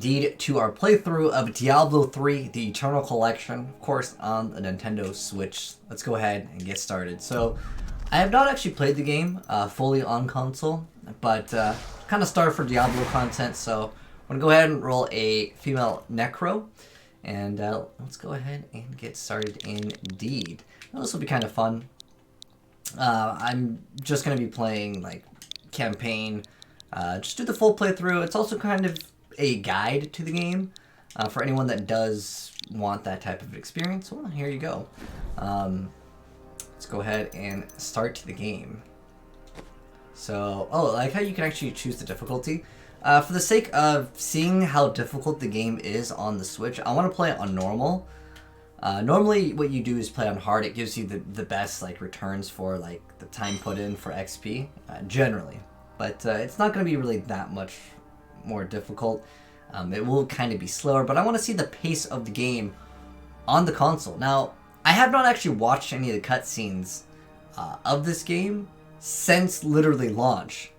indeed to our playthrough of Diablo 3, the Eternal Collection, of course on the Nintendo Switch. Let's go ahead and get started. So, I have not actually played the game fully on console, but kind of started for Diablo content, so I'm going to go ahead and roll a female Necro, and let's go ahead and get started indeed. Now, this will be kind of fun. I'm just going to be playing, like, campaign, just do the full playthrough. It's also kind of a guide to the game for anyone that does want that type of experience. Well, here you go. Let's go ahead and start the game. So, I like how you can actually choose the difficulty. For the sake of seeing how difficult the game is on the Switch, I want to play it on normal. Normally, what you do is play on hard. It gives you the best like returns for like the time put in for XP, generally. But it's not going to be really that much more difficult. It will kind of be slower, but I want to see the pace of the game on the console. Now, I have not actually watched any of the cutscenes of this game since literally launch.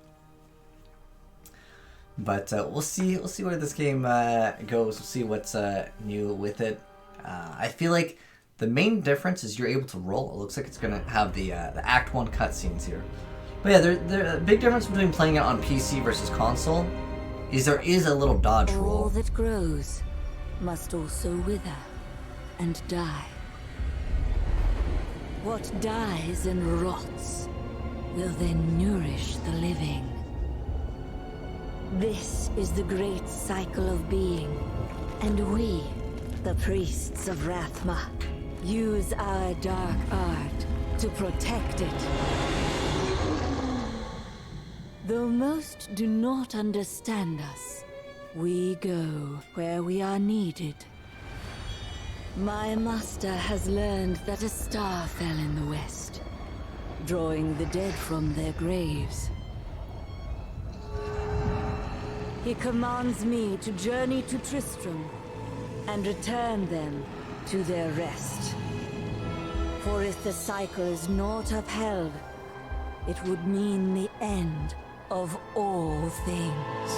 But we'll see where this game goes. We'll see what's new with it. I feel like the main difference is you're able to roll. It looks like it's going to have the Act 1 cutscenes here. But yeah, the big difference between playing it on PC versus console is there is a little dodge roll. All that grows must also wither and die. What dies and rots will then nourish the living. This is the great cycle of being, and we, the priests of Rathma, use our dark art to protect it. Though most do not understand us, we go where we are needed. My master has learned that a star fell in the west, drawing the dead from their graves. He commands me to journey to Tristram and return them to their rest. For if the cycle is not upheld, it would mean the end of all things.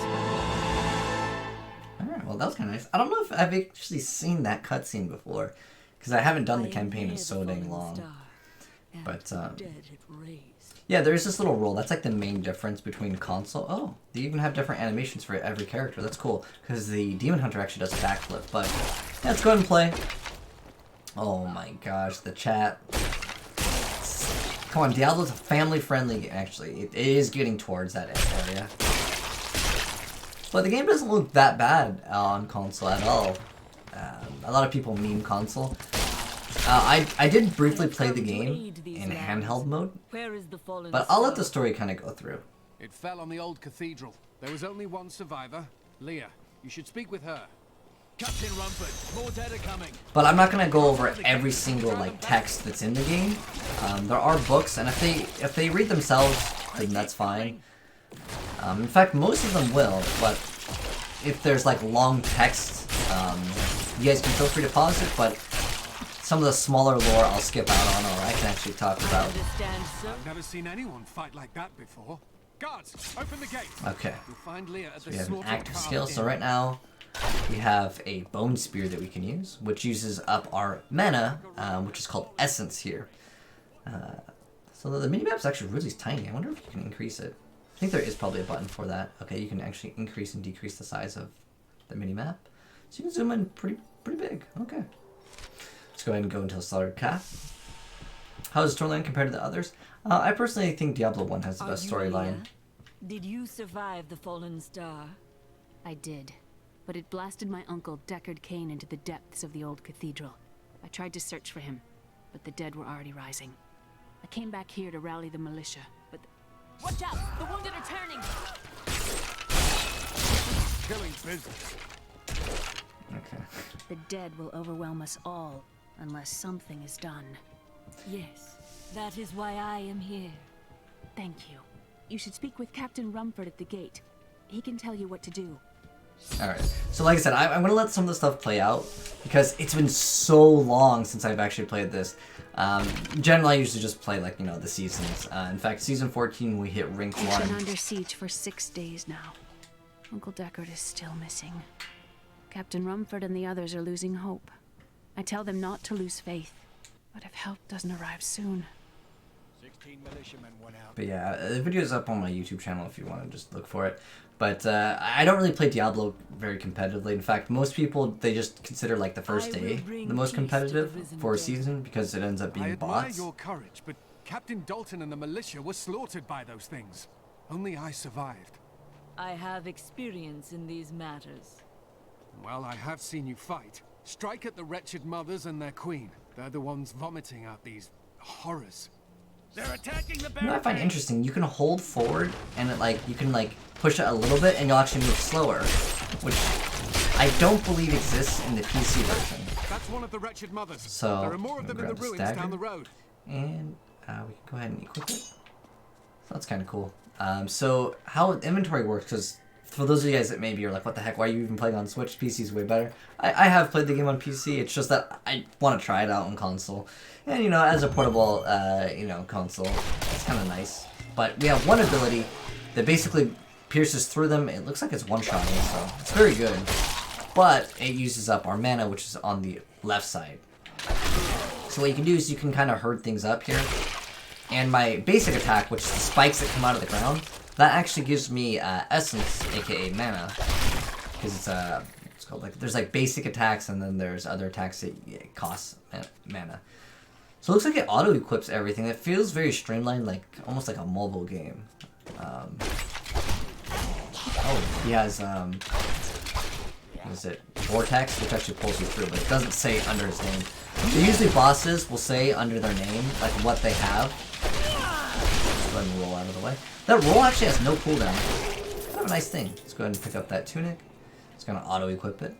Alright, well that was kind of nice. I don't know if I've actually seen that cutscene before, because I haven't done the campaign in so dang long. But, yeah, there's this little roll. That's like the main difference between console. Oh, they even have different animations for every character. That's cool, because the Demon Hunter actually does a backflip. But, yeah, let's go ahead and play. Oh my gosh, the chat. Come on, Diablo's a family-friendly game. Actually, it is getting towards that area. But the game doesn't look that bad on console at all. A lot of people meme console. I did briefly play the game in handheld mode, but I'll let the story kind of go through. It fell on the old cathedral. There was only one survivor, Leah. You should speak with her. Captain Rumford, more dead are coming. But I'm not gonna go over every single like text that's in the game. There are books, and if they read themselves, then that's fine. In fact, most of them will. But if there's like long text, you guys can feel free to pause it. But some of the smaller lore I'll skip out on, or I can actually talk about. I've never seen anyone fight like that before. Guards, open the gate. Okay. You'll find Leah at So the we have an active skill. So right now, we have a bone spear that we can use, which uses up our mana, which is called essence here. So the minimap's actually really tiny. I wonder if you can increase it. I think there is probably a button for that. Okay, you can actually increase and decrease the size of the minimap. So you can zoom in pretty big. Okay. Let's go ahead and go into the Slaughtered Calf. How is the storyline compared to the others? I personally think Diablo 1 has the best storyline. Did you survive the fallen star? I did. But it blasted my uncle, Deckard Cain, into the depths of the old cathedral. I tried to search for him, but the dead were already rising. I came back here to rally the militia, but... Watch out! The wounded are turning! Killing business. Okay. The dead will overwhelm us all, unless something is done. Yes, that is why I am here. Thank you. You should speak with Captain Rumford at the gate. He can tell you what to do. Alright, so like I said, I'm going to let some of the stuff play out, because it's been so long since I've actually played this. Generally, I usually just play, like, you know, the seasons. In fact, Season 14, we hit Rank 1. We've been under siege for 6 days now. Uncle Deckard is still missing. Captain Rumford and the others are losing hope. I tell them not to lose faith, but if help doesn't arrive soon... 16 militiamen went out. But yeah, the video is up on my YouTube channel if you want to just look for it. But I don't really play Diablo very competitively. In fact, most people, they just consider like the first day the most competitive for a season because it ends up being I admire bots. your courage, but Captain Dalton and the militia were slaughtered by those things. Only I survived. I have experience in these matters. Well, I have seen you fight. Strike at the wretched mothers and their queen. They're the ones vomiting out these horrors. They're attacking the You know what I find barricade. interesting? You can hold forward and it you can push it a little bit and you'll actually move slower, which I don't believe exists in the PC version. That's one of the wretched mothers. So there are more of them in the grab this ruins dagger. down the road. And we can go ahead and equip it. So that's kind of cool. So how inventory works, because for those of you guys that maybe are like, what the heck, why are you even playing on Switch? PC's way better. I have played the game on PC, it's just that I want to try it out on console. And, you know, as a portable, console, it's kind of nice. But we have one ability that basically pierces through them. It looks like it's one-shotting, so it's very good. But it uses up our mana, which is on the left side. So what you can do is you can kind of herd things up here. And my basic attack, which is the spikes that come out of the ground, that actually gives me essence, aka mana. Because it's called there's basic attacks and then there's other attacks that cost mana. So it looks like it auto-equips everything. It feels very streamlined, almost like a mobile game. He has, what is it? Vortex, which actually pulls you through, but it doesn't say under his name. So usually bosses will say under their name, what they have. Let's go ahead and roll out of the way. That roll actually has no cooldown. Kind of a nice thing. Let's go ahead and pick up that tunic. It's going to auto-equip it.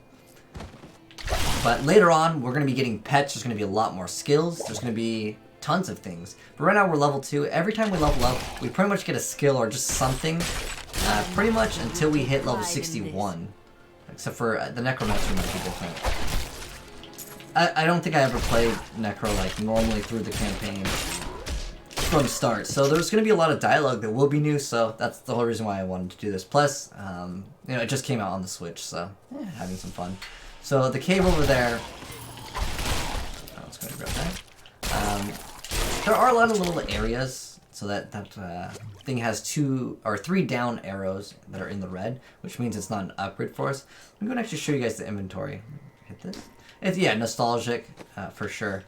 But later on, we're going to be getting pets. There's going to be a lot more skills. There's going to be tons of things. But right now we're level 2. Every time we level up, we pretty much get a skill or just something. Pretty much until we hit level 61. Except for the Necromancer might be different. I don't think I ever played Necro normally through the campaign from start. So there's going to be a lot of dialogue that will be new. So that's the whole reason why I wanted to do this. Plus, it just came out on the Switch. So having some fun. So the cave over there, let's go ahead and grab that. There are a lot of little areas, so that thing has 2 or 3 down arrows that are in the red, which means it's not an upgrade for us. I'm going to actually show you guys the inventory. Hit this. It's, nostalgic, for sure.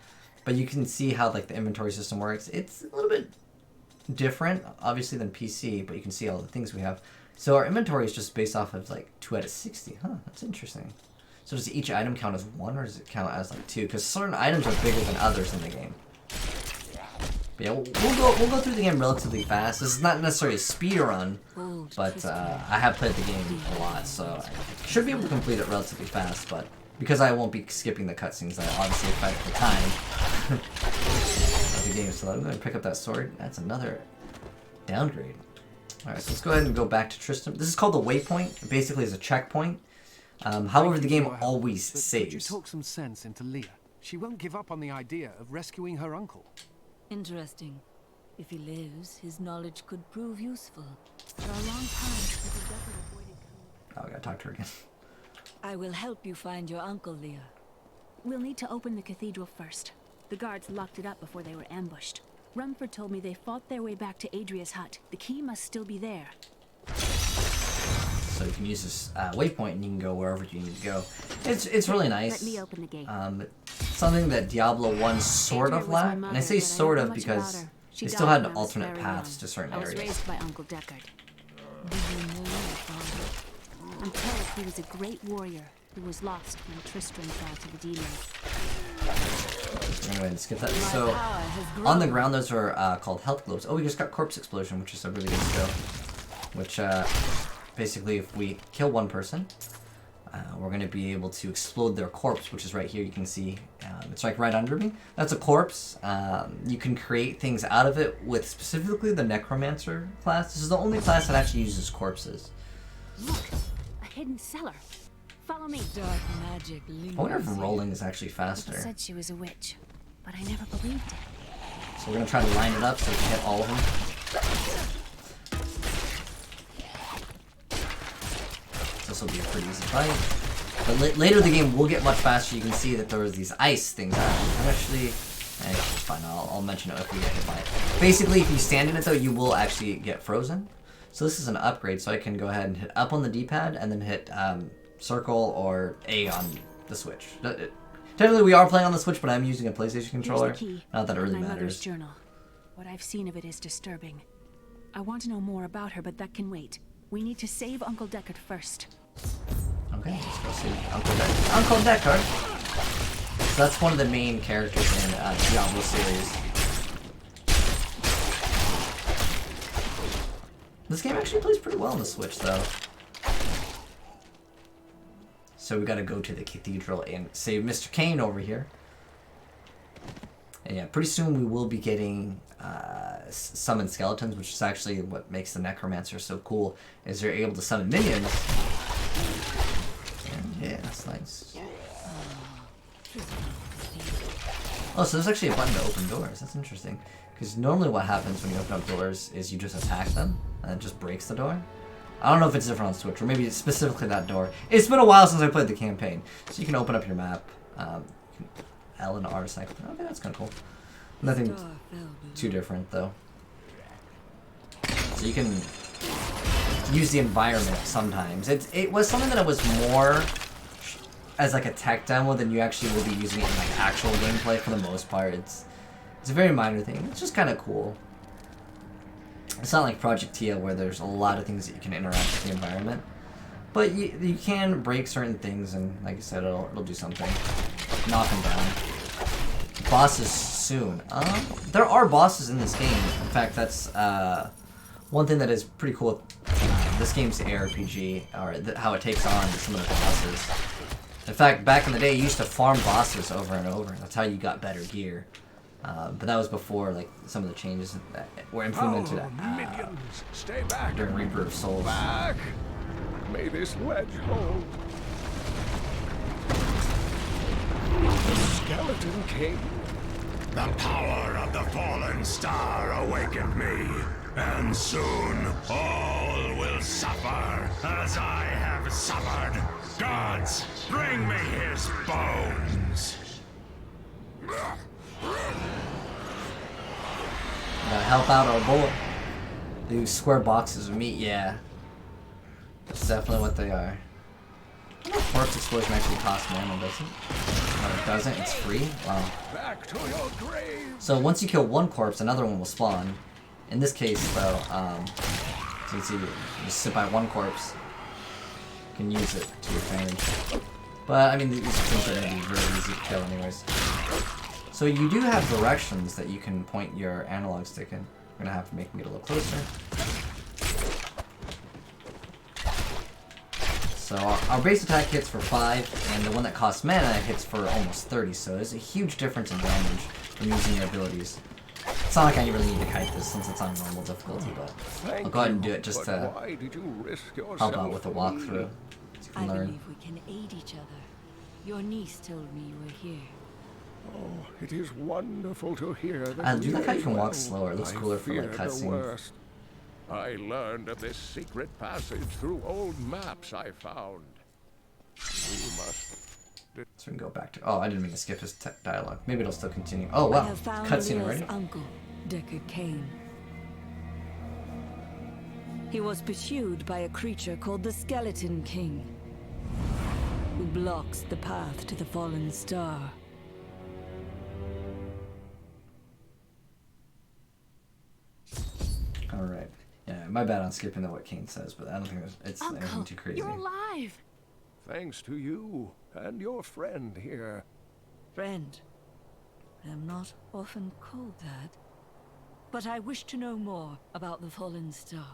But you can see how the inventory system works. It's a little bit different, obviously, than PC, but you can see all the things we have. So our inventory is just based off of 2 out of 60. Huh, that's interesting. So does each item count as 1 or does it count as 2? Because certain items are bigger than others in the game. But yeah, we'll go through the game relatively fast. This is not necessarily a speed run, but I have played the game a lot, so I should be able to complete it relatively fast. But because I won't be skipping the cutscenes, that obviously affect the time of the game. So I'm going to pick up that sword. That's another downgrade. All right, so let's go ahead and go back to Tristram. This is called the waypoint. It basically is a checkpoint. However, the game always saves. Could you talk some sense into Leah? She won't give up on the idea of rescuing her uncle. Interesting. If he lives, his knowledge could prove useful. For a long time, the Deckard avoided Oh, I gotta talk to her again. I will help you find your uncle, Leah. We'll need to open the cathedral first. The guards locked it up before they were ambushed. Rumford told me they fought their way back to Adria's hut. The key must still be there. So you can use this waypoint and you can go wherever you need to go. It's really nice. Let me open the gate. Something that Diablo 1 sort of lacked. And I say sort of because they still had alternate paths to certain I was areas. raised by Uncle Deckard. Do you know your father? I'm told he was a great warrior who was lost when Tristram fell to the demons. We're gonna go ahead and skip that. So on the ground, those are called health globes. Oh, we just got corpse explosion, which is a really good skill. Which basically, if we kill one person, we're going to be able to explode their corpse, which is right here. You can see it's right under me. That's a corpse. You can create things out of it with specifically the Necromancer class. This is the only class that actually uses corpses. Look, a hidden cellar. Follow me. Dark magic I wonder if rolling is actually People faster. said she was a witch, but I never believed it. So we're going to try to line it up so we can hit all of them. This will be a pretty easy fight. But later the game will get much faster. You can see that there was these ice things. I'm actually... it's fine, I'll mention it if we get hit by it. Basically, if you stand in it though, you will actually get frozen. So this is an upgrade, so I can go ahead and hit up on the D-pad and then hit circle or A on the Switch. Technically, we are playing on the Switch, but I'm using a PlayStation controller. Not that it really my matters. mother's journal. What I've seen of it is disturbing. I want to know more about her, but that can wait. We need to save Uncle Deckard first. Okay, let's go see Uncle Deckard. Uncle Deckard! So that's one of the main characters in Diablo series. This game actually plays pretty well on the Switch, though. So we gotta go to the Cathedral and save Mr. Cain over here. And yeah, pretty soon we will be getting summoned skeletons, which is actually what makes the Necromancer so cool, is they're able to summon minions. And yeah, that's nice. Oh, so there's actually a button to open doors. That's interesting. Because normally what happens when you open up doors is you just attack them, and it just breaks the door. I don't know if it's different on Switch, or maybe it's specifically that door. It's been a while since I played the campaign. So you can open up your map. L and R to cycle. Okay, that's kind of cool. Nothing too different, though. So you can use the environment sometimes. It was something that it was more as like a tech demo than you actually will be using it in like actual gameplay for the most part. It's a very minor thing. It's just kind of cool. It's not like Project Tia where there's a lot of things that you can interact with the environment. But you can break certain things, and like I said, it'll do something. Knock them down. Bosses soon. There are bosses in this game. In fact, that's one thing that is pretty cool with this game's ARPG, or how it takes on some of the bosses. In fact, back in the day, you used to farm bosses over and over. That's how you got better gear. But that was before like some of the changes that were implemented Stay back. during Reaper of Souls. Back. May this wedge hold. Skeleton King. The power of the fallen star awakened me, and soon all will suffer as I have suffered. Gods, bring me his bones. Gotta help out our boy. These square boxes of meat, yeah. That's definitely what they are. I don't know if Corpse Explosion actually costs mana, does it? No, it doesn't. It's free? Wow. Back to your grave. So once you kill one corpse, another one will spawn. In this case, though, since you just sit by one corpse, you can use it to your advantage. But, I mean, these things are going to be very easy to kill anyways. So you do have directions that you can point your analog stick in. You're going to have to make me get a little closer. So our base attack hits for 5, and the one that costs mana hits for almost 30, so there's a huge difference in damage from using your abilities. It's not like I really need to kite this since it's on normal difficulty, but I'll go ahead and do it just to help out with the walkthrough. So you can I learn. believe we can aid each other. Your niece told me you were here. Oh, it is wonderful to hear that I do like how you can walk well. slower. It looks I cooler for like feared the cutscenes. worst. I learned of this secret passage through old maps I found. We must. So we can go back to. Oh, I didn't mean to skip his dialogue. Maybe it'll still continue. Oh I wow, have found cutscene Leo's already. uncle, Deckard Cain. He was pursued by a creature called the Skeleton King, who blocks the path to the fallen star. All right. Yeah, my bad on skipping what Cain says, but I don't think it's anything Uncle, too crazy. you're alive! Thanks to you and your friend here. Friend, I am not often called that, but I wish to know more about the fallen star.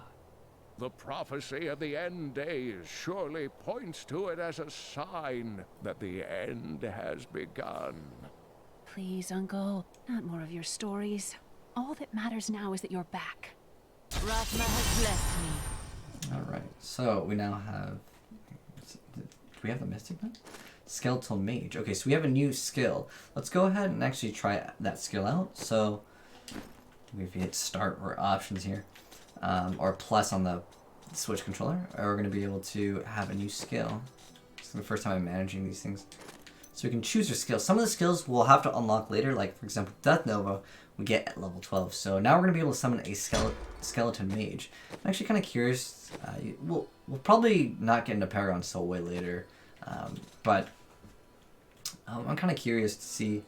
The prophecy of the end days surely points to it as a sign that the end has begun. Please, Uncle, not more of your stories. All that matters now is that you're back. Rathma has blessed me. All right. So we now have. Do we have the Mystic now? Skeletal Mage. Okay, so we have a new skill. Let's go ahead and actually try that skill out. So if you hit Start or Options here, or plus on the Switch controller, we're going to be able to have a new skill. the first time I'm managing these things. So you can choose your skills. Some of the skills we'll have to unlock later, like for example, Death Nova, we get at level 12. So now we're going to be able to summon a skeleton mage. I'm actually kind of curious. We'll probably not get into Paragon Soul way later, but I'm kind of curious to see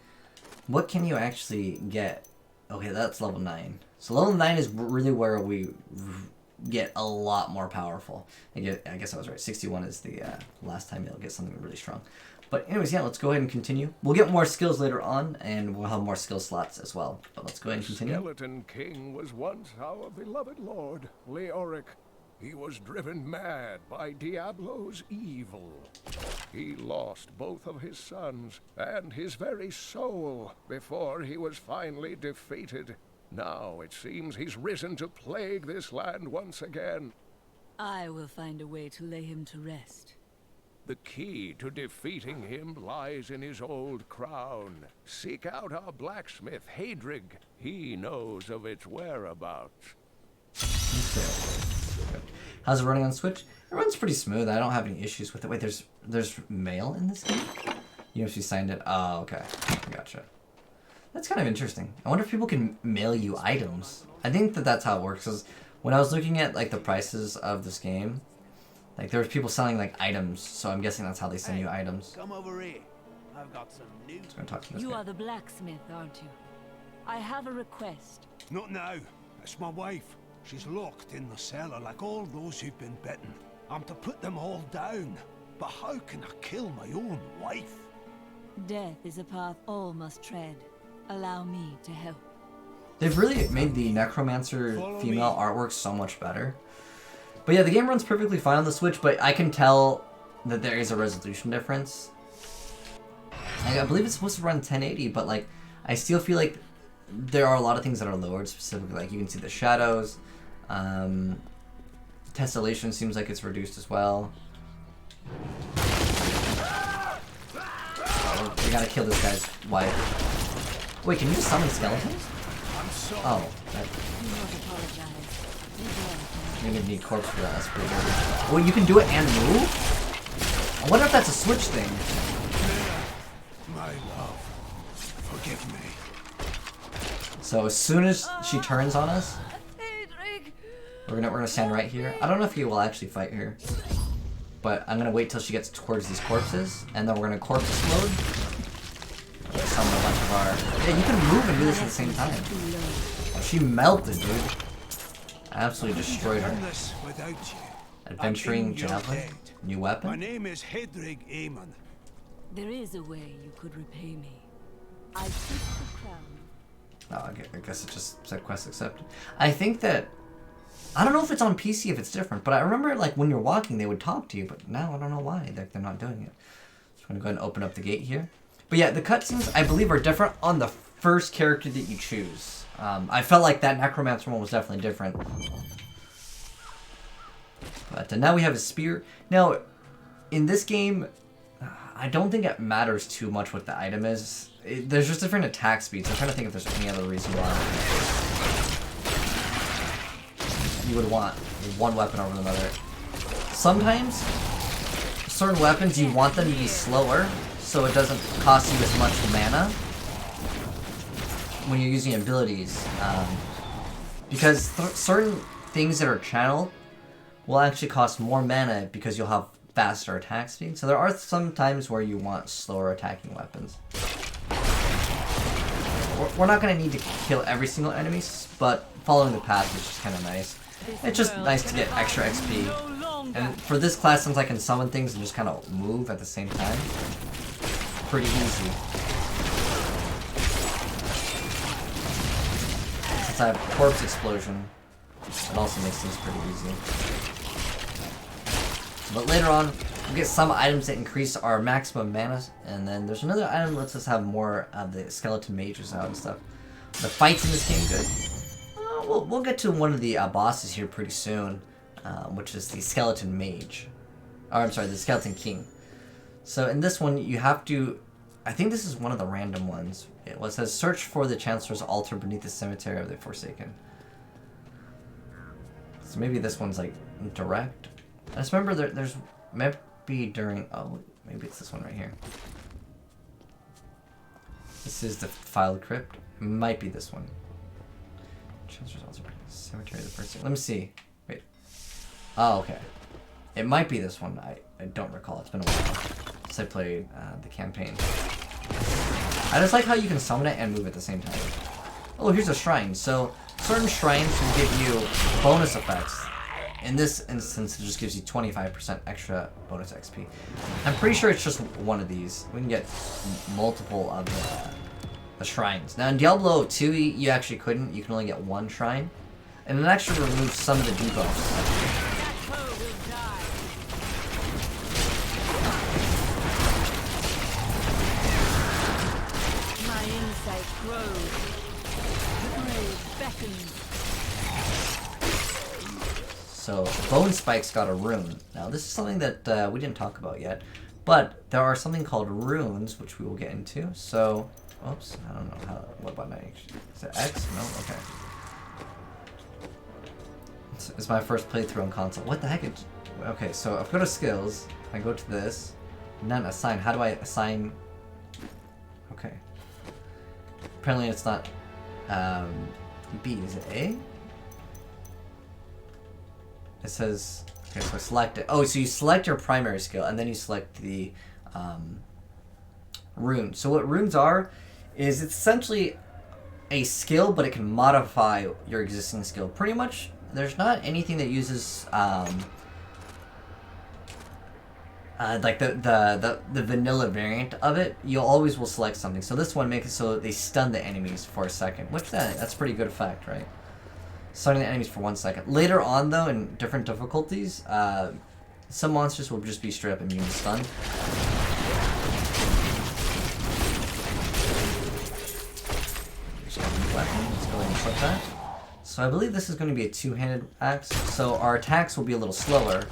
what can you actually get. Okay, that's level 9. So level 9 is really where we get a lot more powerful. I guess I was right. 61 is the last time you'll get something really strong. But anyways, yeah, let's go ahead and continue. We'll get more skills later on, and we'll have more skill slots as well. But let's go ahead and continue. Skeleton King was once our beloved lord, Leoric. He was driven mad by Diablo's evil. He lost both of his sons and his very soul before he was finally defeated. Now it seems he's risen to plague this land once again. I will find a way to lay him to rest. The key to defeating him lies in his old crown. Seek out our blacksmith, Hadrig. He knows of its whereabouts. Okay. How's it running on Switch? It runs pretty smooth. I don't have any issues with it. Wait, there's mail in this game? You know if you signed it? Oh, okay. Gotcha. That's kind of interesting. I wonder if people can mail you items. I think that's how it works. Cause when I was looking at like the prices of this game, like there was people selling like items, so I'm guessing that's how they send you items. Come over here. I've got some new. Just gonna talk to this You guy. are the blacksmith, aren't you? I have a request. Not now. It's my wife. She's locked in the cellar like all those who've been bitten. I'm to put them all down. But how can I kill my own wife? Death is a path all must tread. Allow me to help. They've really made the Necromancer female artwork so much better. But yeah, the game runs perfectly fine on the Switch, but I can tell that there is a resolution difference. Like, I believe it's supposed to run 1080, but like, I still feel like there are a lot of things that are lowered, specifically like you can see the shadows. Tessellation seems like it's reduced as well. Oh, we gotta kill this guy's wife. Wait, can you just summon skeletons? Oh, that... You're gonna need corpse for that, that's pretty good. Well, you can do it and move? I wonder if that's a Switch thing. My love, forgive me. So as soon as she turns on us, we're gonna stand right here. I don't know if he will actually fight her, but I'm gonna wait till she gets towards these corpses, and then we're gonna corpse explode. Summon a bunch of our... Yeah, you can move and do this at the same time. Oh, she melted, dude. Absolutely destroyed her. Without you. Adventuring javelin, new My weapon. name is Hadrig Aemon. There is a way you could repay me. I seek the crown. Oh, I guess it just said quest accepted. I think that... I don't know if it's on PC, if it's different, but I remember like when you're walking, they would talk to you, but now I don't know why they're not doing it. So I'm gonna go ahead and open up the gate here. But yeah, the cutscenes, I believe, are different on the first character that you choose. I felt like that Necromancer one was definitely different. But now we have a spear. Now, in this game, I don't think it matters too much what the item is. There's just different attack speeds. I'm trying to think if there's any other reason why you would want one weapon over another. Sometimes, certain weapons, you want them to be slower, so it doesn't cost you as much mana when you're using abilities. Because certain things that are channeled will actually cost more mana because you'll have faster attack speed. So there are some times where you want slower attacking weapons. We're not going to need to kill every single enemy, but following the path is just kind of nice. It's just nice to get extra XP. And for this class, since I can summon things and just kind of move at the same time, pretty easy. Since I have corpse explosion, it also makes things pretty easy. But later on, we'll get some items that increase our maximum mana, and then there's another item that lets us have more of the skeleton mages out and stuff. The fights in this game good. We'll get to one of the bosses here pretty soon, which is the skeleton mage. Or I'm sorry, the skeleton king. So in this one, you have to... I think this is one of the random ones. It says, search for the Chancellor's altar beneath the cemetery of the Forsaken. So maybe this one's like direct. I just remember there's maybe during... Oh, maybe it's this one right here. This is the filed crypt. It might be this one. Cemetery of the first. Let me see. Wait. Oh, okay. It might be this one. I don't recall. It's been a while since I played the campaign. I just like how you can summon it and move at the same time. Oh, here's a shrine. So certain shrines can give you bonus effects. In this instance, it just gives you 25% extra bonus XP. I'm pretty sure it's just one of these. We can get multiple of the shrines. Now in Diablo 2, you actually couldn't. You can only get one shrine. And it actually removes some of the debuffs. So, Bone Spike's got a rune. Now, this is something that we didn't talk about yet, but there are something called runes, which we will get into. So, oops, I don't know what button I actually... Is it X? No? Okay. It's my first playthrough on console. What the heck? Okay, so if I go to skills, I go to this, and then assign. How do I assign... Okay. Apparently it's not B, is it A? It says, okay, so select it. Oh, so you select your primary skill, and then you select the rune. So what runes are, is it's essentially a skill, but it can modify your existing skill. Pretty much, there's not anything that uses like the vanilla variant of it. You always will select something. So this one makes it so they stun the enemies for a second, which that's pretty good effect, right? Stunning the enemies for 1 second. Later on, though, in different difficulties, some monsters will just be straight up immune to stun. Let's go ahead and flip that. So I believe this is going to be a two-handed axe. So our attacks will be a little slower,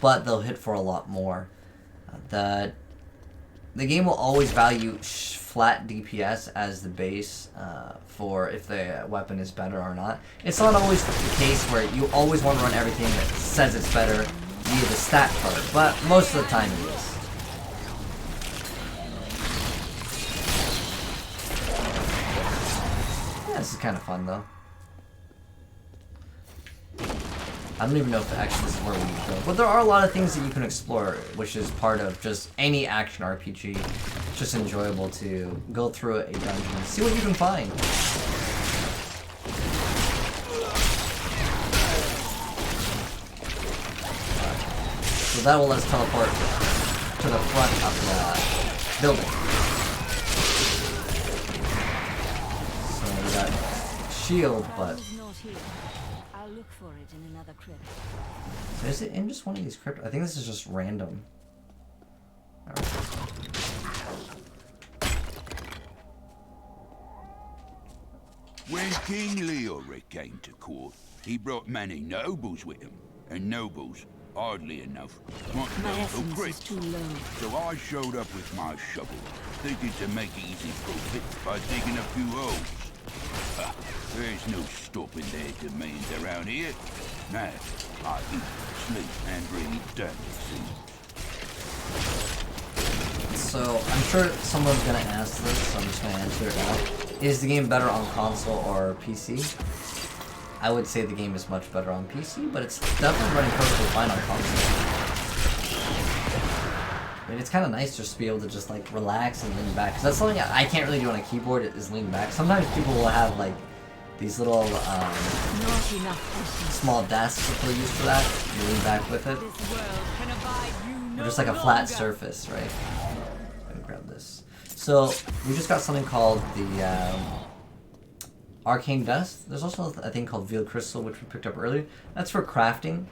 but they'll hit for a lot more. The game will always value flat DPS as the base for if the weapon is better or not. It's not always the case where you always want to run everything that says it's better via the stat card, but most of the time it is. Yeah, this is kind of fun though. I don't even know if actually this is where we go. But there are a lot of things that you can explore, which is part of just any action RPG. It's just enjoyable to go through a dungeon and see what you can find. So that will let us teleport to the front of the building. So we got shield, but... Look for it in another crypt. So is it in just one of these crypts? I think this is just random. Right. When King Leoric came to court, he brought many nobles with him, and nobles, oddly enough, want to go to Crypts. So I showed up with my shovel, thinking to make easy profit by digging a few holes. There's no stopping their demands around here. Now, I eat, sleep, and breathe dirt, So, I'm sure someone's gonna ask this, so I'm just gonna answer it now. Is the game better on console or PC? I would say the game is much better on PC, but it's definitely running perfectly fine on console. I mean, it's kind of nice just to be able to just, like, relax and lean back. Because that's something I can't really do on a keyboard, is lean back. Sometimes people will have, like, these little, small desks that they'll use for that. You lean back with it. Or just, like, a flat surface, right? Let me grab this. So, we just got something called the, Arcane Dust. There's also a thing called Veiled Crystal, which we picked up earlier. That's for crafting.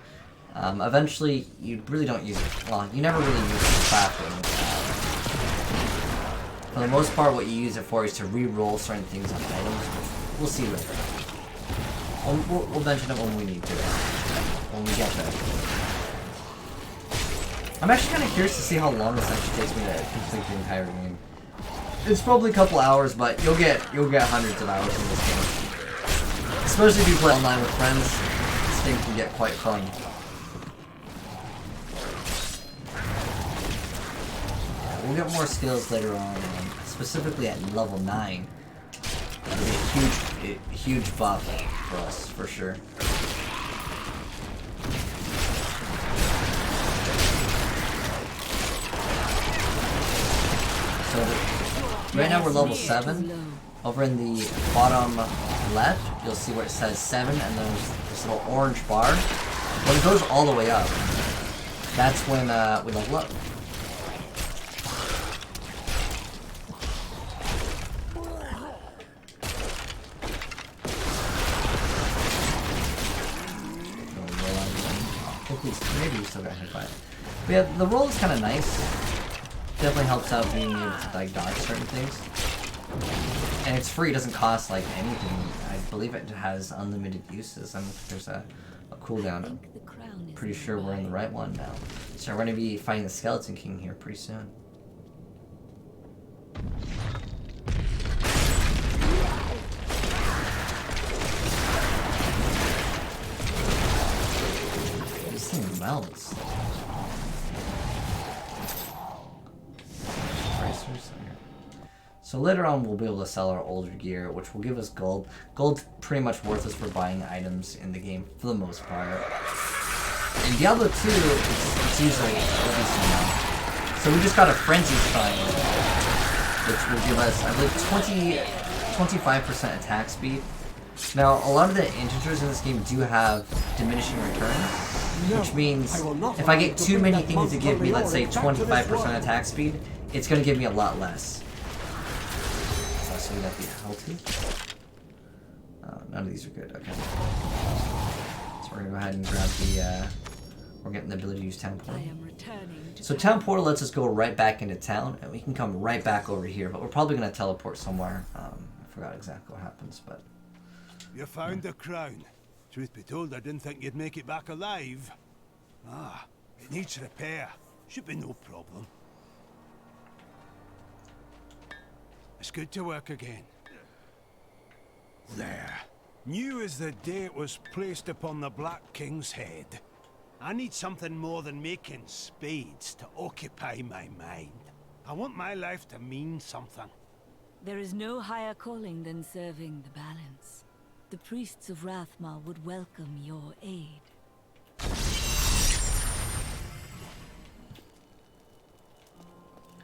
Eventually, you really don't use it. Well, you never really use it for crafting. For the most part, what you use it for is to re-roll certain things on items. We'll see later. We'll mention it when we need to. When we get there. I'm actually kind of curious to see how long this actually takes me to complete the entire game. It's probably a couple hours, but you'll get hundreds of hours in this game. Especially if you play online with friends, this thing can get quite fun. we'll get more skills later on, specifically at level 9. That'll be a huge buff for us, for sure. So, right now we're level 7. Over in the bottom left, you'll see where it says 7, and there's this little orange bar. When it goes all the way up, that's when we level up. Maybe we still got hit by it. But yeah, the roll is kind of nice. Definitely helps out being able to like dodge certain things. And it's free, it doesn't cost like anything. I believe it has unlimited uses. I don't think there's a cooldown. I'm pretty sure we're in the right one now. So we're going to be fighting the Skeleton King here pretty soon. This thing melts. So later on we'll be able to sell our older gear, which will give us gold. Gold's pretty much worthless for buying items in the game for the most part. In Diablo 2, it's usually a decent amount. So we just got a Frenzy Sign, which will give us, I believe, 25% attack speed. Now, a lot of the integers in this game do have diminishing returns, which means if I get too many things to give me, let's say, 25% attack speed, it's going to give me a lot less. So we got the healthy. None of these are good. Okay. So we're gonna go ahead and grab the. We're getting the ability to use Town Portal. So Town Portal lets us go right back into town, and we can come right back over here. But we're probably gonna teleport somewhere. I forgot exactly what happens, but. You found the crown. Truth be told, I didn't think you'd make it back alive. Ah, it needs repair. Should be no problem. It's good to work again. There. New as the day it was placed upon the Black King's head. I need something more than making spades to occupy my mind. I want my life to mean something. There is no higher calling than serving the balance. The priests of Rathmar would welcome your aid.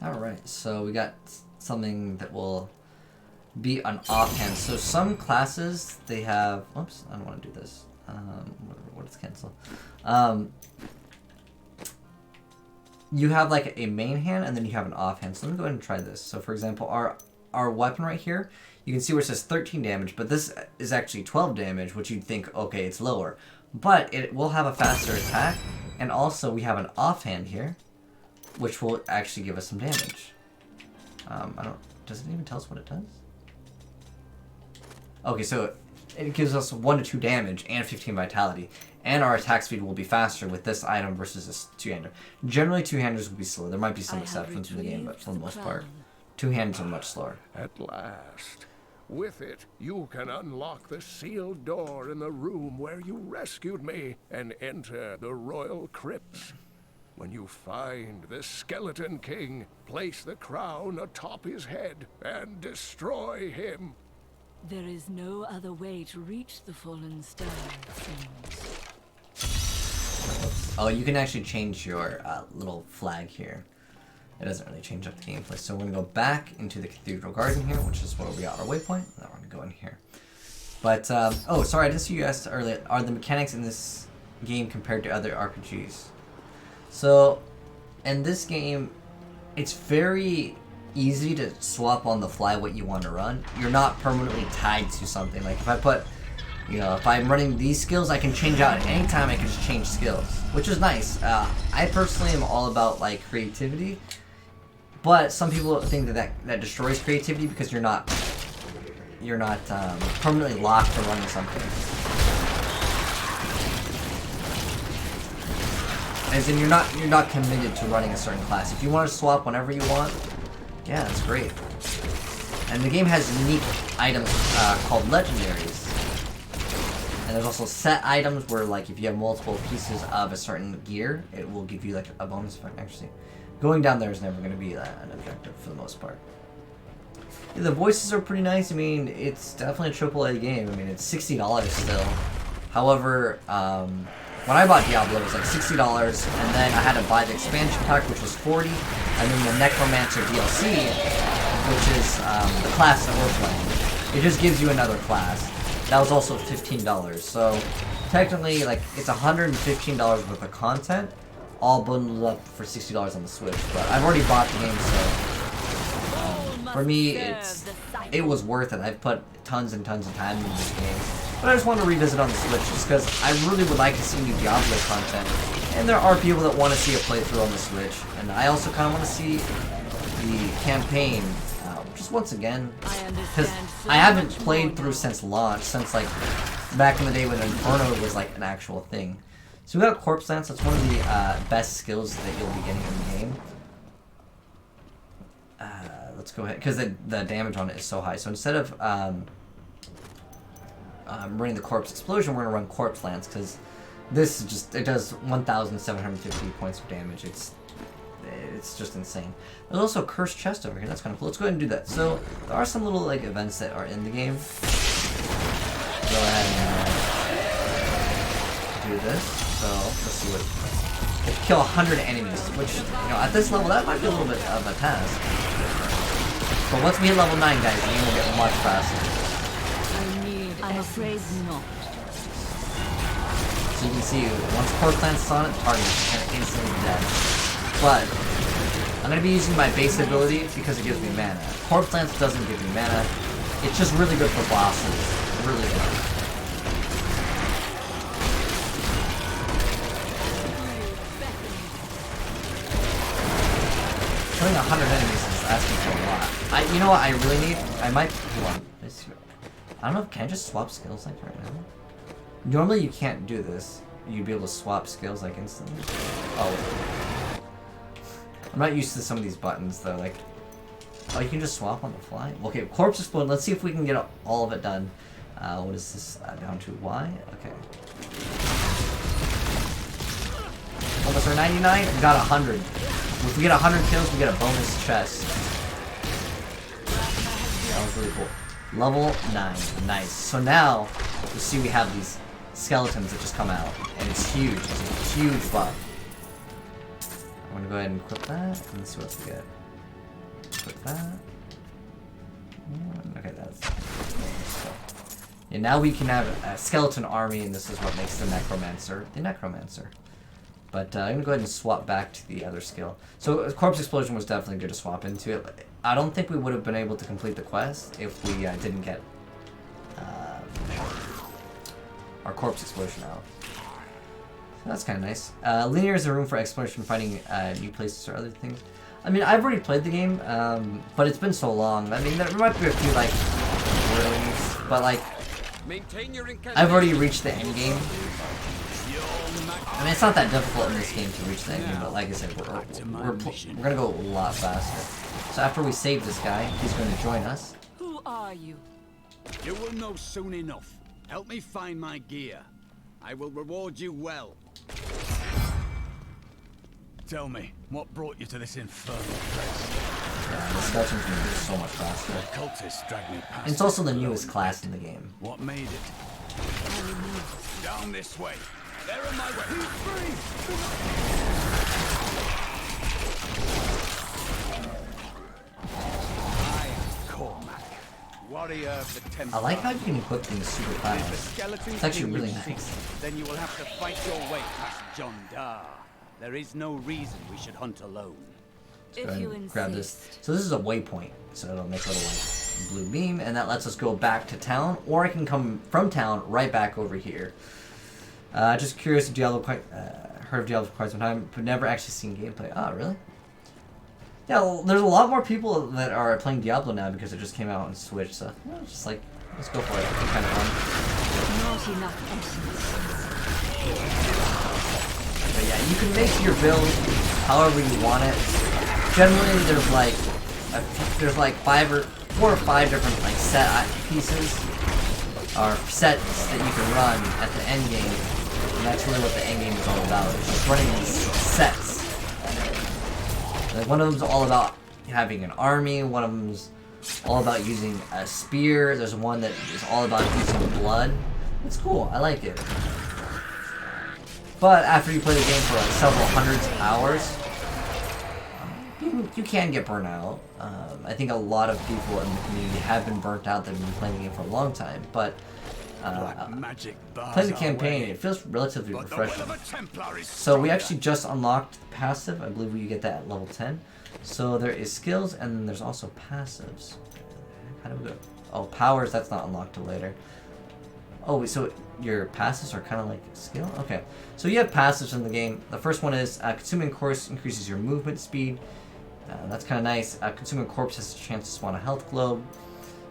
Alright, so we got something that will be an offhand. So some classes, they have... Oops, I don't want to do this. What is cancel? You have like a main hand and then you have an offhand. So let me go ahead and try this. So for example, our weapon right here, you can see where it says 13 damage, but this is actually 12 damage, which you'd think, okay, it's lower. But it will have a faster attack, and also we have an offhand here, which will actually give us some damage. Does it even tell us what it does? Okay, so it gives us 1 to 2 damage and 15 vitality. And our attack speed will be faster with this item versus this two-hander. Generally, two-handers will be slower. There might be some exceptions in the game, but for the most part, two-handers are much slower. At last. With it, you can unlock the sealed door in the room where you rescued me and enter the royal crypts. When you find the Skeleton King, place the crown atop his head and destroy him. There is no other way to reach the fallen star, it seems. Oh, you can actually change your little flag here. It doesn't really change up the gameplay. So we're going to go back into the Cathedral Garden here, which is where we got our waypoint. Now we're going to go in here. But, oh, sorry, I didn't see you asked earlier. Are the mechanics in this game compared to other RPGs? So, in this game, it's very easy to swap on the fly what you want to run. You're not permanently tied to something. Like, if I put, you know, if I'm running these skills, I can change out at any time. I can just change skills, which is nice. I personally am all about, like, creativity. But some people think that destroys creativity because you're not permanently locked to running something. As in, you're not committed to running a certain class. If you want to swap whenever you want, yeah, that's great. And the game has unique items called legendaries. And there's also set items where, like, if you have multiple pieces of a certain gear, it will give you like a bonus effect. Actually, Going down there is never going to be an objective for the most part. Yeah, the voices are pretty nice. I mean, it's definitely a AAA game. I mean, it's $60 still. However, when I bought Diablo, it was like $60, and then I had to buy the expansion pack, which was $40, and then the Necromancer DLC, which is the class that we're playing. It just gives you another class. That was also $15. So technically, like, it's $115 worth of content, all bundled up for $60 on the Switch. But I've already bought the game, so for me, it was worth it. I've put tons and tons of time into this game. But I just want to revisit on the Switch just because I really would like to see new Diablo content. And there are people that want to see a playthrough on the Switch. And I also kind of want to see the campaign just once again. Because I haven't played through since launch, since like back in the day when Inferno was like an actual thing. So we got Corpse Lance. That's one of the best skills that you'll be getting in the game. Let's go ahead, because the damage on it is so high. So instead of running the Corpse Explosion, we're going to run Corpse Lance, because this is just, it does 1,750 points of damage. It's just insane. There's also a Cursed Chest over here. That's kind of cool. Let's go ahead and do that. So there are some little like events that are in the game. Go ahead and do this. So let's see what. Kill 100 enemies, which, you know, at this level that might be a little bit of a task. But once we hit level 9, guys, the game will get much faster. I'm afraid not. So you can see, once Corpse Lance is on it, target is kind of instantly dead. But I'm going to be using my base ability because it gives me mana. Corpse Lance doesn't give me mana. It's just really good for bosses. Really good. Killing 100 enemies is asking for a lot. You know what I really need? I might... Hold on. I don't know if can I just swap skills like right now? Normally you can't do this. You'd be able to swap skills like instantly. Oh. I'm not used to some of these buttons though, like... Oh, you can just swap on the fly? Okay, Corpse Explode. Let's see if we can get all of it done. What is this? Down to Y? Okay. Almost our 99? We got 100. If we get 100 kills, we get a bonus chest. That was really cool. Level 9. Nice. So now, you see we have these skeletons that just come out. And it's huge. It's a huge buff. I'm going to go ahead and equip that. And let's see what we get. Equip that. Okay, that's... So. Yeah, now we can have a skeleton army, and this is what makes the Necromancer the Necromancer. But I'm going to go ahead and swap back to the other skill. So Corpse Explosion was definitely good to swap into it. I don't think we would have been able to complete the quest if we didn't get our Corpse Explosion out. So that's kind of nice. Linear is a room for exploration, finding new places or other things. I mean, I've already played the game, but it's been so long. I mean, there might be a few, like, rooms, but, like, I've already reached the end game. I mean, it's not that difficult in this game to reach the end game, but like I said, we're gonna go a lot faster. So after we save this guy, he's going to join us. Who are you? You will know soon enough. Help me find my gear. I will reward you well. Tell me, what brought you to this infernal place? Yeah, the skeleton's gonna be so much faster. The cultists dragged me past. And it's also the newest class in the game. What made it? Down this way. They're in my way. He's free! I am Cormac, warrior of the Templar. I like how you can equip things super fast. It's actually really nice. Then you will have to fight your way past John Dar. There is no reason we should hunt alone. Let's go ahead and grab this. So this is a waypoint. So it'll make a little like blue beam, and that lets us go back to town, or I can come from town right back over here. Just curious if Diablo heard of Diablo for quite some time, but never actually seen gameplay. Oh, really? Yeah, well, there's a lot more people that are playing Diablo now because it just came out on Switch, so you know, it's just like, let's go for it. It's kind of fun. Not enough essence. But yeah, you can make your build however you want it. Generally, there's like 4 or 5 different like set pieces or sets that you can run at the end game. And that's really what the end game is all about. It's just running these sets. Like one of them's all about having an army. One of them's all about using a spear. There's one that is all about using blood. It's cool. I like it. But after you play the game for like several hundreds of hours, you can get burnt out. I think a lot of people in the community have been burnt out. They've been playing the game for a long time, but playing the campaign, it feels relatively refreshing. So we actually just unlocked the passive. I believe you get that at level 10. So there is skills, and then there's also passives. How do we go? Oh, powers, that's not unlocked till later. Oh, so your passives are kind of like skill? Okay. So you have passives in the game. The first one is Consuming Corpse increases your movement speed. That's kind of nice. Consuming Corpse has a chance to spawn a health globe.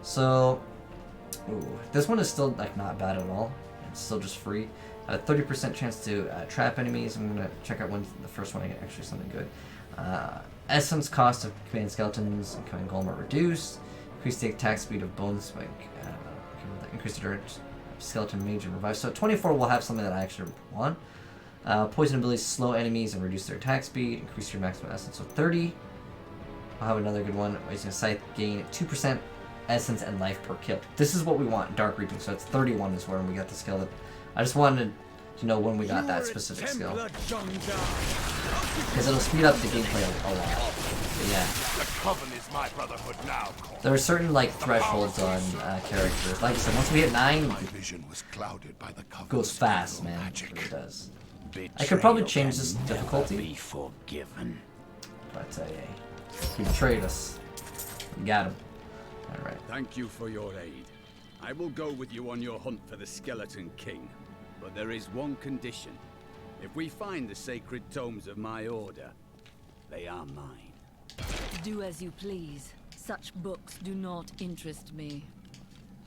So, this one is still like not bad at all. It's still just free. 30% chance to trap enemies. I'm going to check out when the first one I get actually something good. Essence cost of command skeletons and command golem are reduced. Increase the attack speed of bone spike. Increase the durage skeleton mage and revive. So 24 will have something that I actually want. Poison abilities slow enemies and reduce their attack speed. Increase your maximum essence. So 30. I'll have another good one. Raising a scythe, gain 2% essence and life per kill. This is what we want, Dark Reaping. So it's 31 is where we got the skill. That I just wanted to know when we got that specific skill, because it'll speed up the gameplay a lot. But yeah. There are certain like thresholds on characters. Like I said, once we hit 9, it goes fast, man. It really does. I could probably change this difficulty. But yeah, he betrayed us. We got him. All right. Thank you for your aid. I will go with you on your hunt for the Skeleton King, but there is one condition. If we find the sacred tomes of my order, they are mine. Do as you please. Such books do not interest me.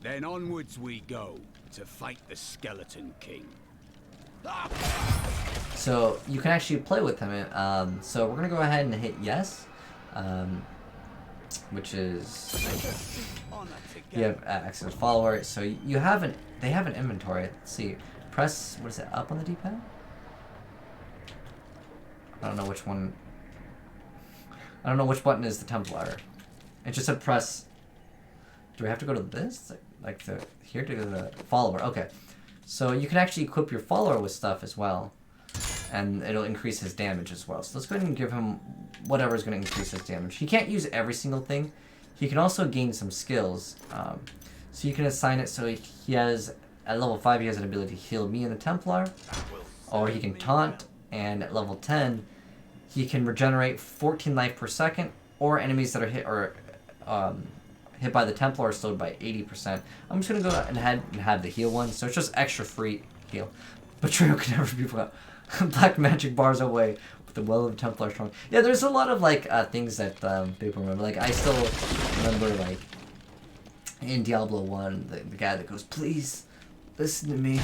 Then onwards we go to fight the Skeleton King. So you can actually play with him. So we're gonna go ahead and hit yes, which is you have access to follower. So you have they have an inventory. Let's see. Press, what is it, up on the D-pad? I don't know which one. I don't know which button is the Templar. It just said press. Do we have to go to this? Like here to go to the follower. Okay. So you can actually equip your follower with stuff as well. And it'll increase his damage as well. So let's go ahead and give him whatever is going to increase his damage. He can't use every single thing. He can also gain some skills. So you can assign it so he has, at level 5, he has an ability to heal me and the Templar. Or he can taunt. And at level 10, he can regenerate 14 life per second. Or enemies that are hit by the Templar are slowed by 80%. I'm just going to go ahead and have the heal one. So it's just extra free heal. Betrayal can never be forgotten. Black magic bars away with the well of Templar strong. Yeah, there's a lot of like things that people remember. Like I still remember like in Diablo 1, the guy that goes, "Please listen to me." Like,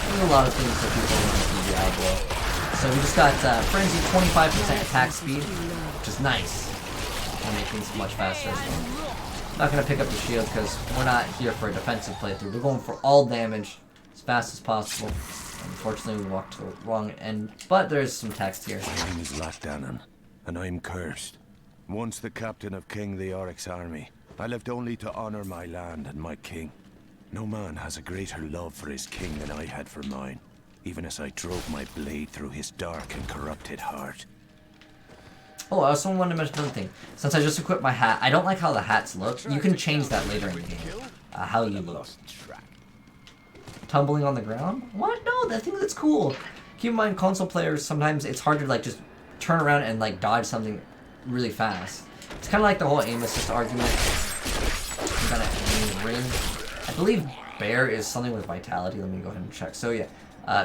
there's a lot of things that people remember from Diablo. So we just got Frenzy 25% attack speed, which is nice. And make things much faster as well. Not gonna pick up the shield because we're not here for a defensive playthrough. We're going for all damage as fast as possible. Unfortunately, we walked to the wrong end, but there's some text here. My name is Latdanan, and I'm cursed. Once the captain of King Leoric's army, I lived only to honor my land and my king. No man has a greater love for his king than I had for mine, even as I drove my blade through his dark and corrupted heart. Oh, I also wanted to mention another thing. Since I just equipped my hat, I don't like how the hats look. You can change that later in the game. How you look. Tumbling on the ground? What? No, I think that's cool. Keep in mind, console players, sometimes it's hard to like just turn around and like dodge something really fast. It's kind of like the whole aim assist argument. You gotta aim ring. I believe bear is something with vitality. Let me go ahead and check. So yeah,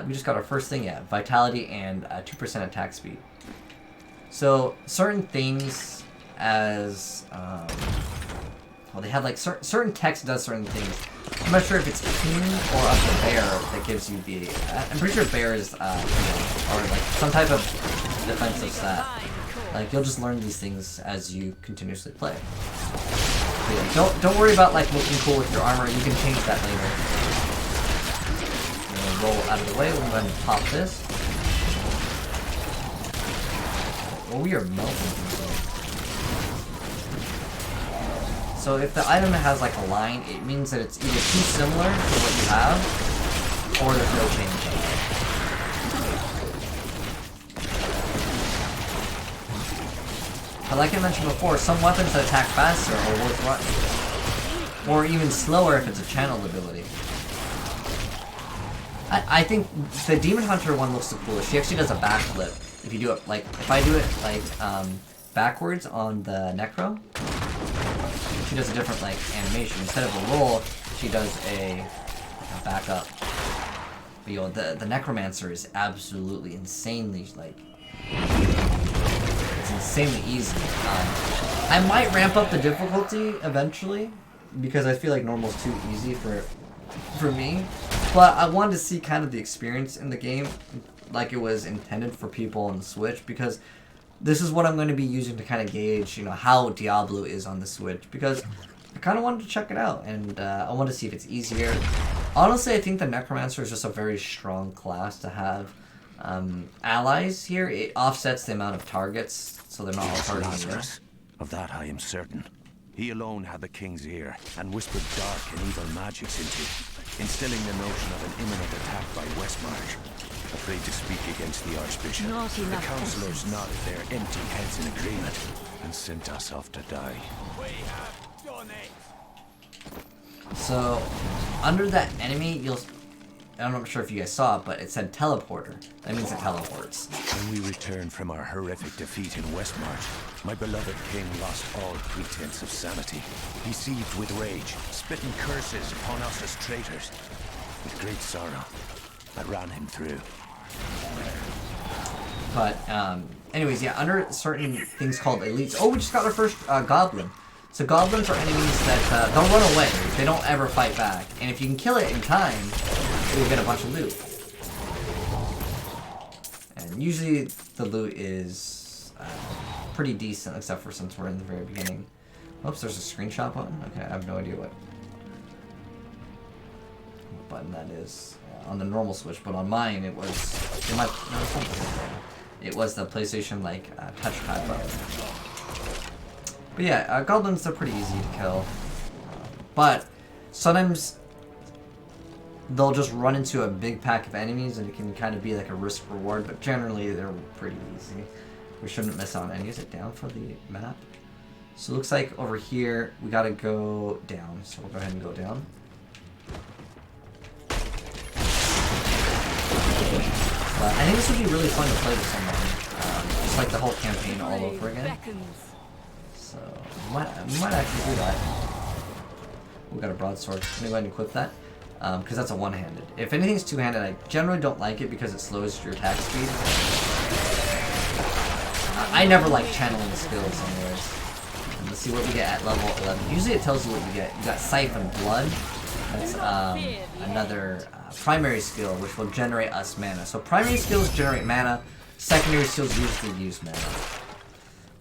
we just got our first thing. Yeah, vitality and 2% attack speed. So certain things as well, they have like certain text does certain things. I'm not sure if it's king or up the bear that gives you the. I'm pretty sure bear is or like some type of defensive stat. Like you'll just learn these things as you continuously play. Yeah, don't worry about like looking cool with your armor. You can change that later. I'm gonna roll out of the way. We're going to pop this. Well, we are melting things. So if the item has like a line, it means that it's either too similar to what you have, or there's no change. But like I mentioned before, some weapons that attack faster are worth running. Or even slower if it's a channeled ability. I think the Demon Hunter one looks the coolest. She actually does a backflip. If you do it, like, if I do it, like, backwards on the Necro, she does a different, like, animation. Instead of a roll, she does a back up. But, yo, the Necromancer is absolutely insanely, like, it's insanely easy. I might ramp up the difficulty eventually, because I feel like normal's too easy for me. But I wanted to see kind of the experience in the game, like it was intended for people on the Switch, because this is what I'm going to be using to kind of gauge, you know, how Diablo is on the Switch, because I kind of wanted to check it out, and I want to see if it's easier. Honestly, I think the Necromancer is just a very strong class to have allies here. It offsets the amount of targets, so they're not all targeting you. Of that I am certain. He alone had the king's ear, and whispered dark and evil magics into it, instilling the notion of an imminent attack by Westmarch. Afraid to speak against the Archbishop, the councillors nodded their empty heads in agreement, and sent us off to die. We have done it! So, under that enemy, I'm not sure if you guys saw it, but it said teleporter. That means it teleports. When we returned from our horrific defeat in Westmarch, my beloved king lost all pretense of sanity. He seethed with rage, spitting curses upon us as traitors. With great sorrow, I ran him through. But, anyways, yeah, under certain things called elites. Oh, we just got our first goblin. So goblins are enemies that they'll run away. They don't ever fight back. And if you can kill it in time, you'll get a bunch of loot. And usually the loot is pretty decent, except for since we're in the very beginning. Oops, there's a screenshot button. Okay, I have no idea what button that is on the normal Switch, but on mine it was it was the PlayStation like touchpad button. But yeah, goblins, they're pretty easy to kill. But sometimes they'll just run into a big pack of enemies and it can kind of be like a risk reward, but generally they're pretty easy. We shouldn't miss out on any. Is it down for the map? So it looks like over here we gotta go down. So we'll go ahead and go down. But I think this would be really fun to play with someone. Just like the whole campaign all over again. So, we might actually do that. We got a broadsword. I'm gonna go ahead and equip that. Because that's a one-handed. If anything's two-handed, I generally don't like it because it slows your attack speed. I never like channeling skills anyways. And let's see what we get at level 11. Usually it tells you what you get. You got Siphon Blood. That's another primary skill, which will generate us mana. So primary skills generate mana. Secondary skills usually use mana.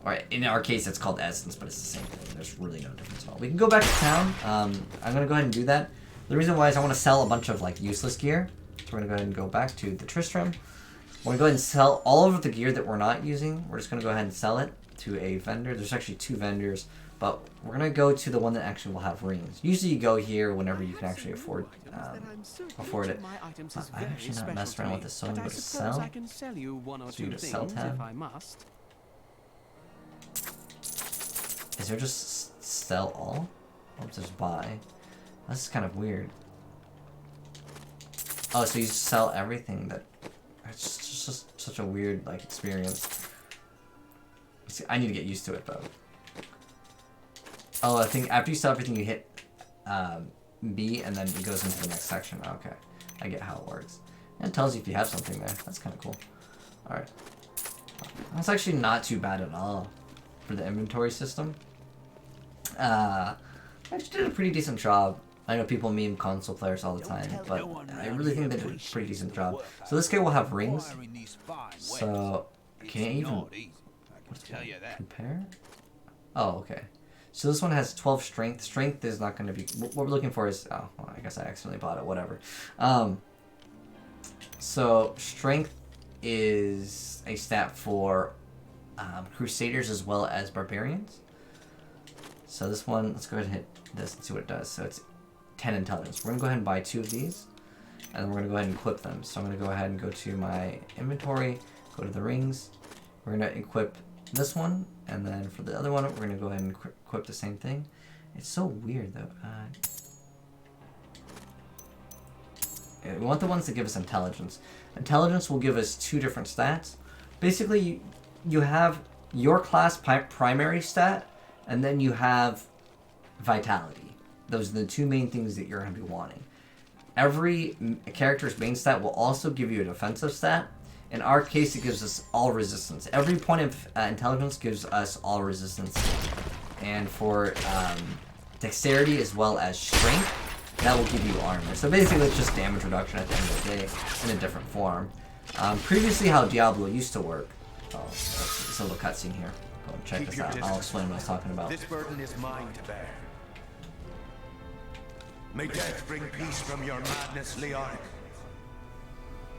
Or in our case, it's called Essence, but it's the same thing. There's really no difference at all. We can go back to town. I'm going to go ahead and do that. The reason why is I want to sell a bunch of like useless gear. So we're going to go ahead and go back to the Tristram. We're going to go ahead and sell all of the gear that we're not using. We're just going to go ahead and sell it to a vendor. There's actually 2 vendors, but we're going to go to the one that actually will have rings. Usually you go here whenever you can actually afford it. I've actually not messed around with this, so I'm going to sell. So you go to sell tab. Is there just sell all? Or just buy? That's kind of weird. Oh, so you sell everything that... It's just such a weird, like, experience. See, I need to get used to it, though. Oh, I think after you sell everything, you hit B, and then it goes into the next section. Okay. I get how it works. And it tells you if you have something there. That's kind of cool. Alright. That's actually not too bad at all for the inventory system. I just did a pretty decent job. I know people meme console players all the time, but I really think they did a pretty decent job. So this guy will have rings. So, can you even... compare? Oh, okay. So this one has 12 strength. Strength is not going to be... What we're looking for is... Oh, well, I guess I accidentally bought it. Whatever. So, strength is a stat for Crusaders as well as Barbarians. So this one, let's go ahead and hit this and see what it does. So it's 10 intelligence. We're going to go ahead and buy 2 of these, and then we're going to go ahead and equip them. So I'm going to go ahead and go to my inventory, go to the rings. We're going to equip this one, and then for the other one, we're going to go ahead and equip the same thing. It's so weird though. We want the ones that give us intelligence. Intelligence will give us 2 different stats. Basically, you have your class primary stat, and then you have vitality. Those are the 2 main things that you're going to be wanting. Every character's main stat will also give you a defensive stat. In our case, it gives us all resistance. Every point of intelligence gives us all resistance. And for dexterity as well as strength, that will give you armor. So basically, it's just damage reduction at the end of the day in a different form. Previously, how Diablo used to work. Oh, it's a little cutscene here. Go and check this out. I'll explain what I was talking about. This burden is mine to bear. May death bring peace from your madness, Leoric.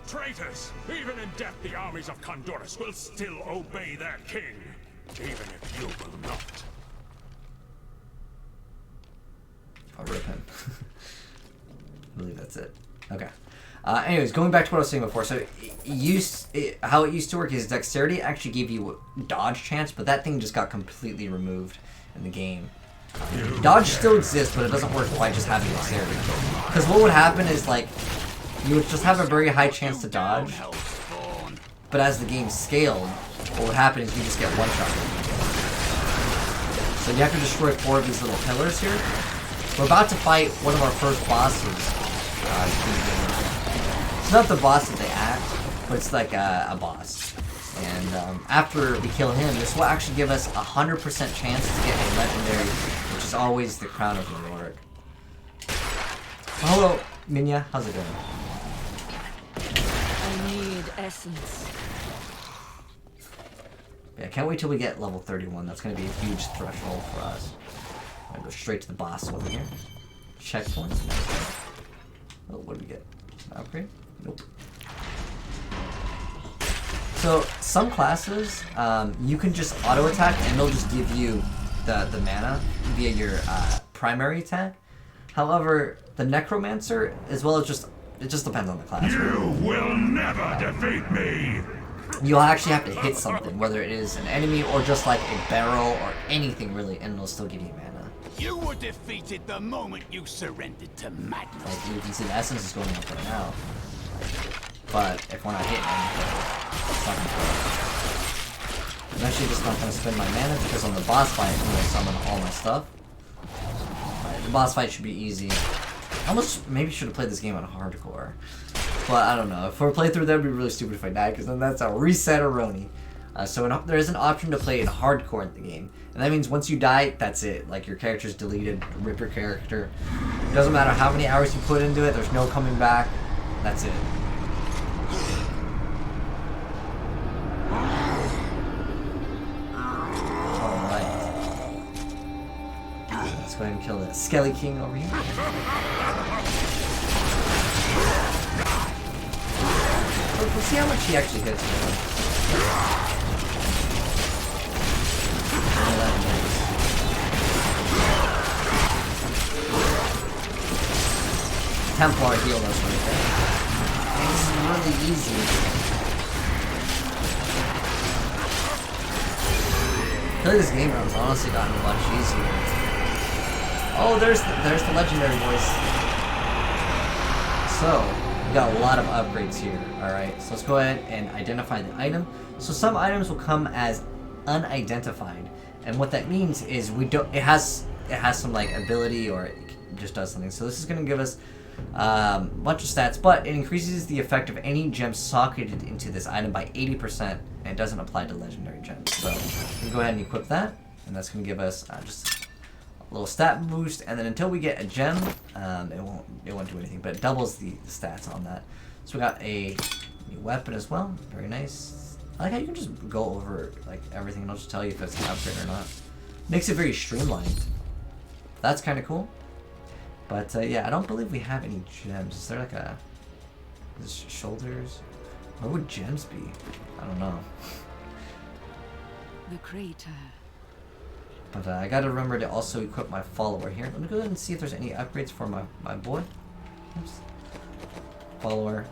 Traitors! Even in death, the armies of Condorus will still obey their king, even if you will not. I'll rip him. I believe that's it. Okay. Anyways, going back to what I was saying before, so how it used to work is dexterity actually gave you a dodge chance, but that thing just got completely removed in the game. Dodge still exists, but it doesn't work by just having dexterity. Because what would happen is, like, you would just have a very high chance to dodge, but as the game scaled, what would happen is you just get one-shot. So you have to destroy 4 of these little pillars here. We're about to fight one of our first bosses. It's not the boss that they act, but it's like a boss. And after we kill him, this will actually give us 100% chance to get a legendary, which is always the Crown of Leoric. Hello, Minya. How's it going? I need essence. Yeah, can't wait till we get level 31. That's going to be a huge threshold for us. I'm going to go straight to the boss over here. Checkpoints. Oh, what do we get? An upgrade? Nope. So, some classes, you can just auto-attack and they'll just give you the mana via your primary attack. However, the Necromancer, as well as just... It just depends on the class. You will never defeat me! You'll actually have to hit something, whether it is an enemy or just like a barrel or anything really, and it'll still give you mana. You were defeated the moment you surrendered to madness. Like you can see the essence is going up right now. But if we're not hitting anything, it's not gonna work. I'm actually just not gonna spend my mana because on the boss fight I'm gonna summon all my stuff. Right, the boss fight should be easy. I almost maybe should have played this game on hardcore. But I don't know. For a playthrough, that would be really stupid if I died, because then that's a reset Aroni. So there is an option to play in hardcore in the game. And that means once you die, that's it. Like, your character's deleted. Rip your character. It doesn't matter how many hours you put into it. There's no coming back. That's it. Alright. Let's go ahead and kill the Skelly King over here. We'll see how much he actually hits. Templar healed us right there. This is really easy. I feel like this game has honestly gotten much easier. Oh, there's the legendary voice. So. Got a lot of upgrades here. Alright, so let's go ahead and identify the item. So some items will come as unidentified, and what that means is it has some like ability, or it just does something. So this is going to give us a bunch of stats, but it increases the effect of any gem socketed into this item by 80%, and it doesn't apply to legendary gems. So we can go ahead and equip that, and that's going to give us just little stat boost, and then until we get a gem, it won't do anything, but it doubles the stats on that. So we got a new weapon as well, very nice. I like how you can just go over like everything and I'll just tell you if it's an upgrade or not. Makes it very streamlined. That's kind of cool. But yeah, I don't believe we have any gems. Is there like a shoulders? What would gems be? I don't know. The crater. But I gotta remember to also equip my follower here. Let me go ahead and see if there's any upgrades for my boy. Oops. Follower.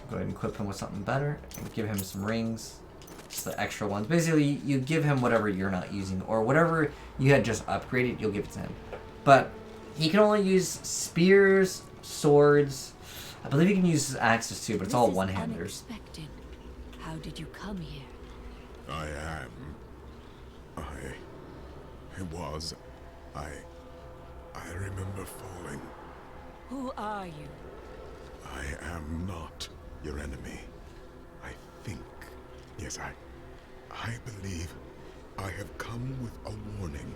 Go ahead and equip him with something better. And give him some rings. Just the extra ones. Basically, you give him whatever you're not using. Or whatever you had just upgraded, you'll give it to him. But he can only use spears, swords. I believe he can use axes too, but it's all one-handers. How did you come here? I remember falling. Who are you? I am not your enemy. I think. Yes, I believe I have come with a warning.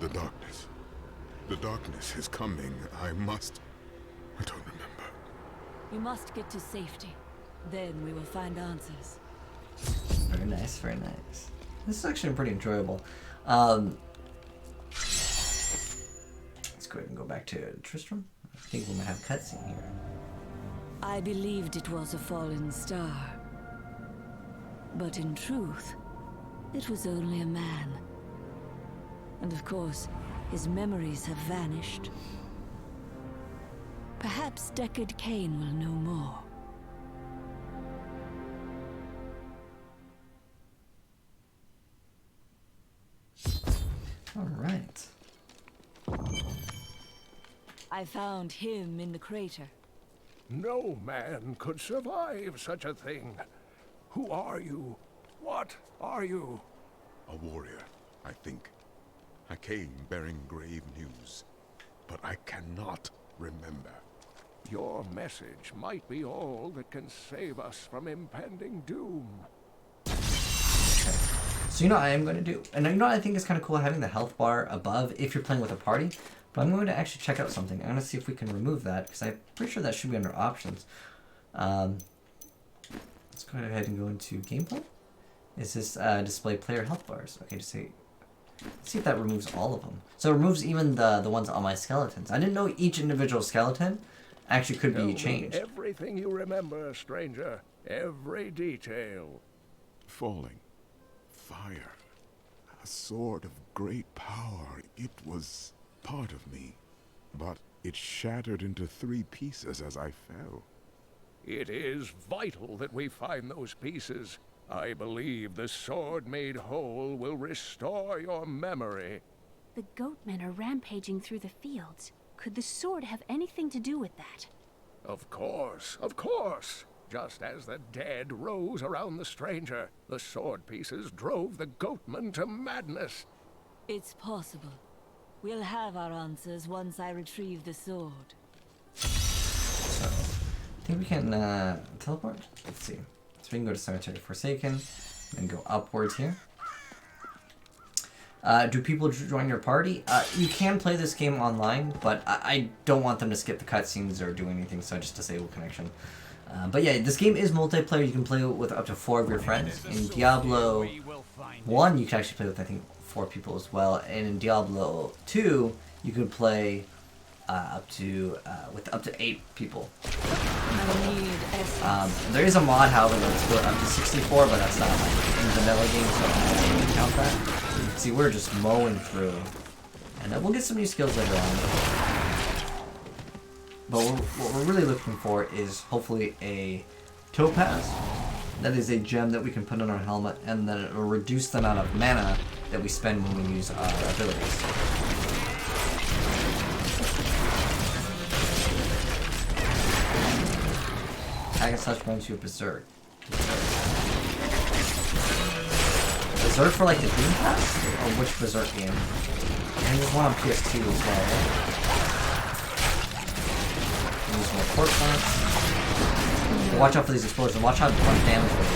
The darkness. The darkness is coming. I don't remember. We must get to safety. Then we will find answers. Very nice, very nice. This is actually pretty enjoyable. Let's go ahead and go back to Tristram. I think we might have a cutscene here. I believed it was a fallen star. But in truth, it was only a man. And of course, his memories have vanished. Perhaps Deckard Cain will know more. All right. I found him in the crater. No man could survive such a thing. Who are you? What are you? A warrior, I think. I came bearing grave news, but I cannot remember. Your message might be all that can save us from impending doom. So you know what I am going to do? And you know what I think is kind of cool, having the health bar above if you're playing with a party. But I'm going to actually check out something. I'm going to see if we can remove that, because I'm pretty sure that should be under options. Let's go ahead and go into gameplay. Is this display player health bars? Okay, just say. Let's see if that removes all of them. So it removes even the ones on my skeletons. I didn't know each individual skeleton actually could be changed. Everything you remember, stranger. Every detail. Falling. Fire. A sword of great power. It was part of me. But it shattered into 3 pieces as I fell. It is vital that we find those pieces. I believe the sword made whole will restore your memory. The goatmen are rampaging through the fields. Could the sword have anything to do with that? Of course, of course. Just as the dead rose around the stranger, the sword pieces drove the goatmen to madness. It's possible. We'll have our answers once I retrieve the sword. So, I think we can teleport. Let's see. So we can go to Cemetery Forsaken and go upwards here. Do people join your party? You can play this game online, but I don't want them to skip the cutscenes or do anything, so I just disable connection. But yeah, this game is multiplayer. You can play with up to 4 of your friends. In Diablo 1, you can actually play with, I think, 4 people as well. And in Diablo 2, you could play with up to 8 people. There is a mod, however, that's built up to 64, but that's not like in the vanilla game, so I don't count that. See, we're just mowing through, and we'll get some new skills later on. But what we're really looking for is hopefully a topaz. That is a gem that we can put on our helmet, and then it will reduce the amount of mana that we spend when we use our abilities. Attack and such brings you berserk. Berserk for like the Dreamcast? Or which Berserk game? And there's one on PS2 as well. Use more port plants. Watch out for these explosions. Watch how much damage we do.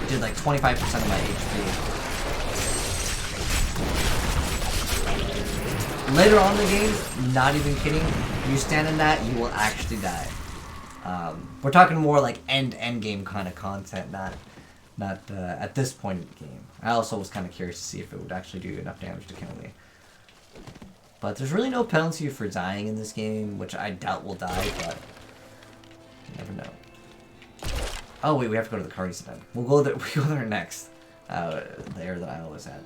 It did like 25% of my HP. Later on in the game, not even kidding, you stand in that, you will actually die. We're talking more like end game kind of content, not at this point in the game. I also was kind of curious to see if it would actually do enough damage to kill me. But there's really no penalty for dying in this game, which I doubt will die, but you never know. Oh wait, we have to go to the Cardis event. We'll go there. We go there next. the area that I always had.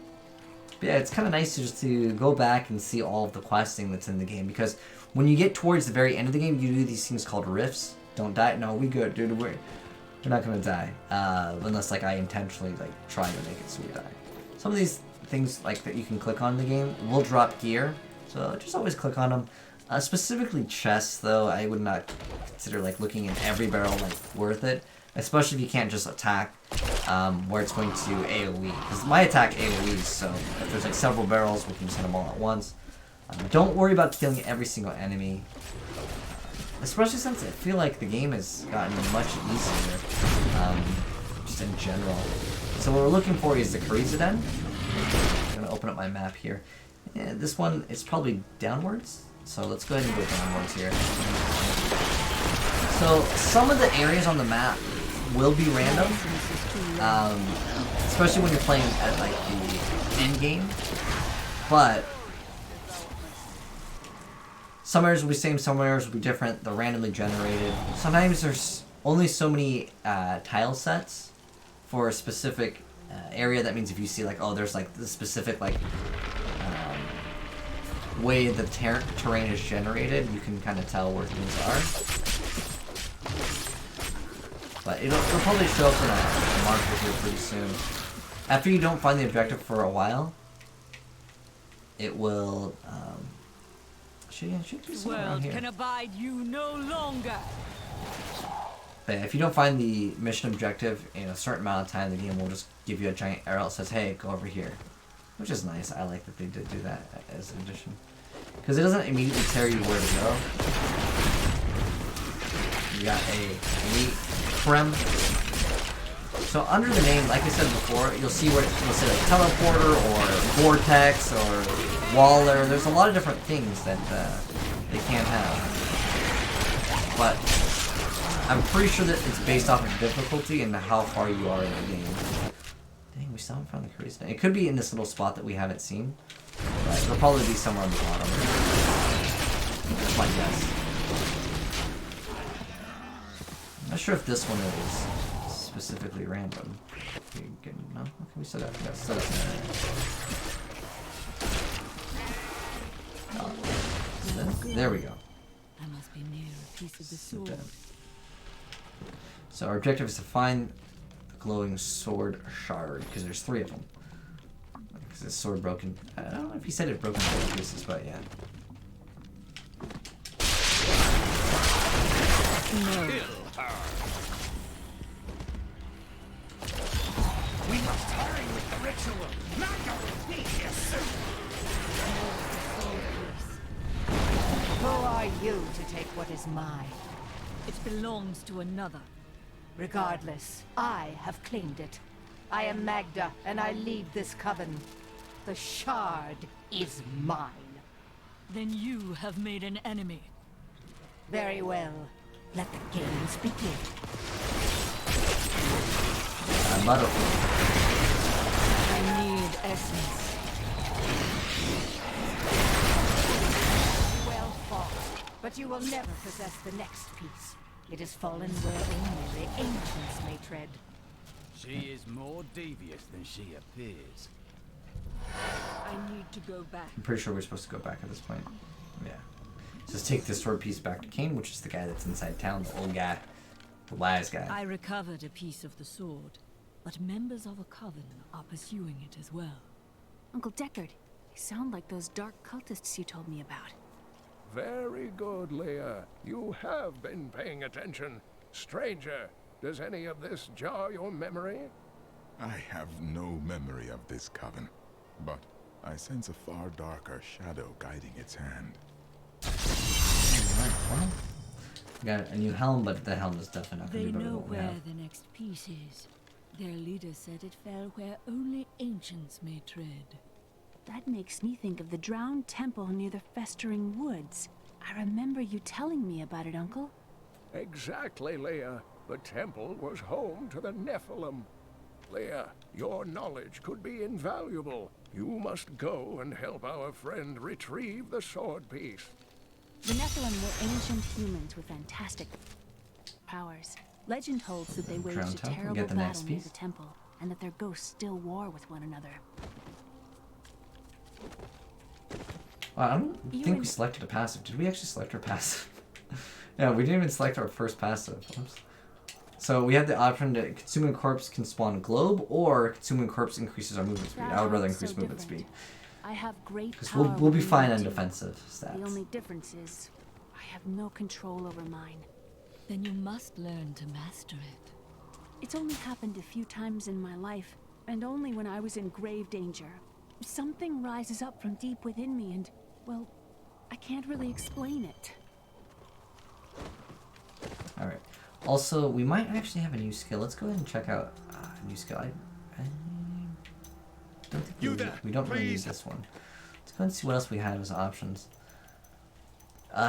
But yeah, it's kind of nice just to go back and see all of the questing that's in the game, because when you get towards the very end of the game, you do these things called rifts. Don't die. No, we good, dude. We're not gonna die unless like I intentionally like try to make it so we die. Some of these things like that you can click on in the game will drop gear, so just always click on them. Specifically chests, though, I would not consider like looking in every barrel like worth it, especially if you can't just attack where it's going to AoE. Because my attack AoEs, so if there's like several barrels, we can just hit them all at once. Don't worry about killing every single enemy, especially since I feel like the game has gotten much easier, just in general. So what we're looking for is the Crypts Den. I'm gonna open up my map here. Yeah, this one is probably downwards. So let's go ahead and go downwards here. So some of the areas on the map will be random, especially when you're playing at like the end game. But some areas will be the same, some areas will be different. They're randomly generated. Sometimes there's only so many tile sets for a specific area. That means if you see like, oh, there's like the specific like way the terrain is generated, you can kind of tell where things are. But it'll probably show up in a marker here pretty soon. After you don't find the objective for a while, it will should be somewhere around here. Can abide you no longer. But if you don't find the mission objective in a certain amount of time, the game will just give you a giant arrow that says, hey, go over here. Which is nice. I like that they did do that as an addition. Because it doesn't immediately tell you where to go. You got a elite Prem. So under the name, like I said before, you'll see where it'll say like teleporter or vortex or waller. There's a lot of different things that they can have. But I'm pretty sure that it's based off of difficulty and how far you are in the game. Dang, we still haven't found the Crypts. It could be in this little spot that we haven't seen. But it'll probably be somewhere on the bottom. That's my guess. I'm not sure if this one is specifically random. No? Okay, we still got there we go. I must be near a piece of the sword. So our objective is to find the glowing sword shard, because there's 3 of them. Because this sword broken. I don't know if he said it broken into pieces, but yeah. No. We must hurry with the ritual. Magda will be here soon. Who are you to take what is mine? It belongs to another. Regardless, I have claimed it. I am Magda, and I lead this coven. The shard is mine. Then you have made an enemy. Very well. Let the games begin. I need essence. Well fought, but you will never possess the next piece. It has fallen where only the ancients may tread. She is more devious than she appears. I need to go back. I'm pretty sure we're supposed to go back at this point. Yeah. Just take this sword piece back to Cain, which is the guy that's inside town, the old guy. The wise guy. I recovered a piece of the sword, but members of a coven are pursuing it as well. Uncle Deckard, they sound like those dark cultists you told me about. Very good, Leah. You have been paying attention. Stranger, does any of this jar your memory? I have no memory of this coven, but I sense a far darker shadow guiding its hand. Alright, well, we got a new helm, but the helm is definitely not going to be better They than know what we where have. the next piece is. Their leader said it fell where only ancients may tread. That makes me think of the drowned temple near the festering woods. I remember you telling me about it, Uncle. Exactly, Leah. The temple was home to the Nephilim. Leah, your knowledge could be invaluable. You must go and help our friend retrieve the sword piece. The Nephilim were ancient humans with fantastic powers. Legend holds that they waged a terrible battle near the temple, and that their ghosts still war with one another. I don't think we selected a passive. Did we actually select our passive? Yeah, we didn't even select our first passive. Oops. So we have the option that consuming corpse can spawn globe, or consuming corpse increases our movement speed. I would rather increase movement speed. I have great Because power. we'll be fine on too. defensive stats. The only difference is I have no control over mine. Then you must learn to master it. It's only happened a few times in my life, and only when I was in grave danger. Something rises up from deep within me and, well, I can't really explain it. Alright. Also, we might actually have a new skill. Let's go ahead and check out a new skill. I don't think we don't really need this one. Let's go ahead and see what else we have as options.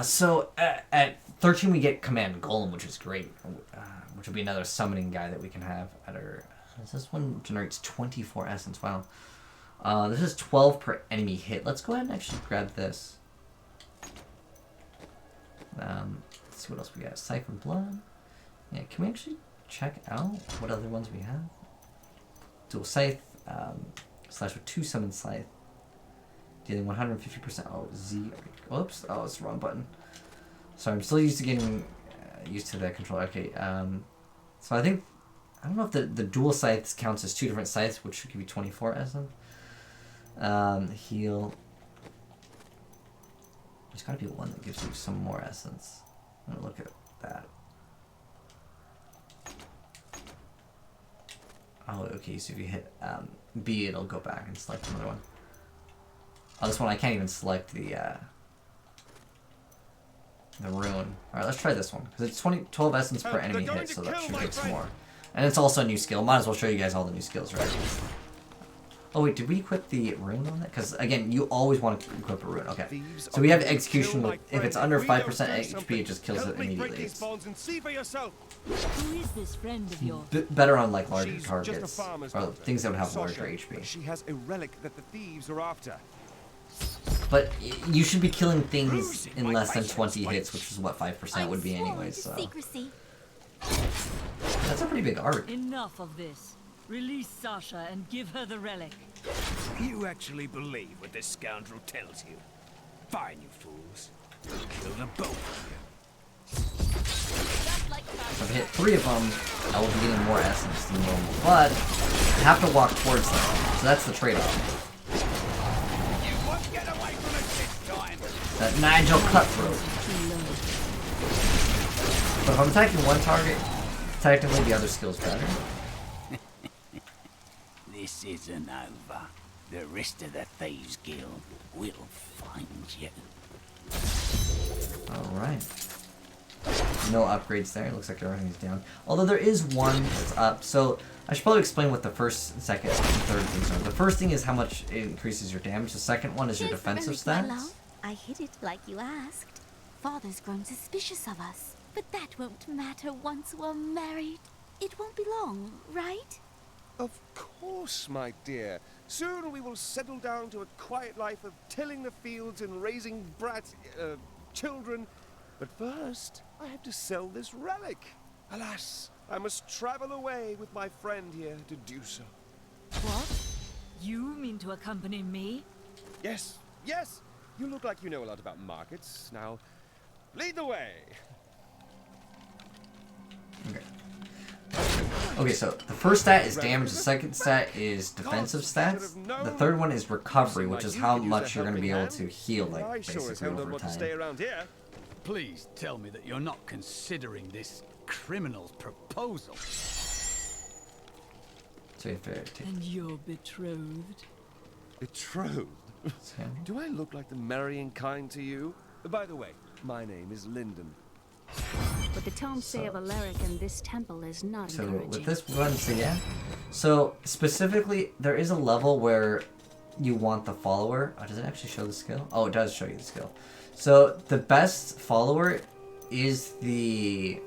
So at 13 we get Command Golem, which is great. Which will be another summoning guy that we can have at our... This one generates 24 essence. Wow. This is 12 per enemy hit. Let's go ahead and actually grab this. Let's see what else we got. Siphon Blood. Yeah, can we actually check out what other ones we have? Dual Scythe, slash with 2 summon Scythe. Dealing 150%. Oh, Z. Oops. Oh, it's the wrong button. Sorry, I'm still used to getting used to that control. Okay, so I think... I don't know if the dual scythes counts as 2 different scythes, which should give you 24 essence. Heal. There's gotta be one that gives you some more essence. I'm gonna look at that. Oh, okay, so if you hit B, it'll go back and select another one. Oh, this one I can't even select the rune. Alright, let's try this one. Because it's 12 essence per enemy hit, so that should get some more. And it's also a new skill. Might as well show you guys all the new skills, right? Oh wait, did we equip the rune on that? Because again, you always want to equip a rune. Okay. So we have execution with, if it's under 5% HP, it just kills it immediately. It's Who is this friend of yours? better on like larger targets, or things that would have larger HP. She has a relic that the thieves are after. But you should be killing things in less than 20 hits, which is what 5% would be anyway, so... That's a pretty big arc. Enough of this. Release Sasha and give her the relic. You actually believe what this scoundrel tells you? Fine, you fools. We'll kill them both of you. So if I hit 3 of them, I will be getting more essence than normal. But I have to walk towards them, so that's the trade-off. That Nigel Cutthroat. But if I'm attacking one target, technically the other skill's better. This isn't over. The rest of the Thieves Guild will find you. Alright. No upgrades there. It looks like everything's down. Although there is one that's up. So I should probably explain what the first, second, and third things are. The first thing is how much it increases your damage. The second one is your defensive stats. I hid it like you asked. Father's grown suspicious of us. But that won't matter once we're married. It won't be long, right? Of course, my dear. Soon we will settle down to a quiet life of tilling the fields and raising children. But first, I have to sell this relic. Alas, I must travel away with my friend here to do so. What? You mean to accompany me? Yes, yes! You look like you know a lot about markets. Now, lead the way! Okay, so the first stat is damage, the second stat is defensive stats, the third one is recovery, which is how much you're going to be able to heal, like, basically over time. Please tell me that you're not considering this criminal's proposal. So you have to take... And you're betrothed? Betrothed? Do I look like the marrying kind to you? By the way, my name is Lyndon. But the tomes say of Alaric and this temple is not encouraging. So with this one, so yeah. So specifically, there is a level where you want the follower. Oh, does it actually show the skill? Oh, it does show you the skill. So the best follower is the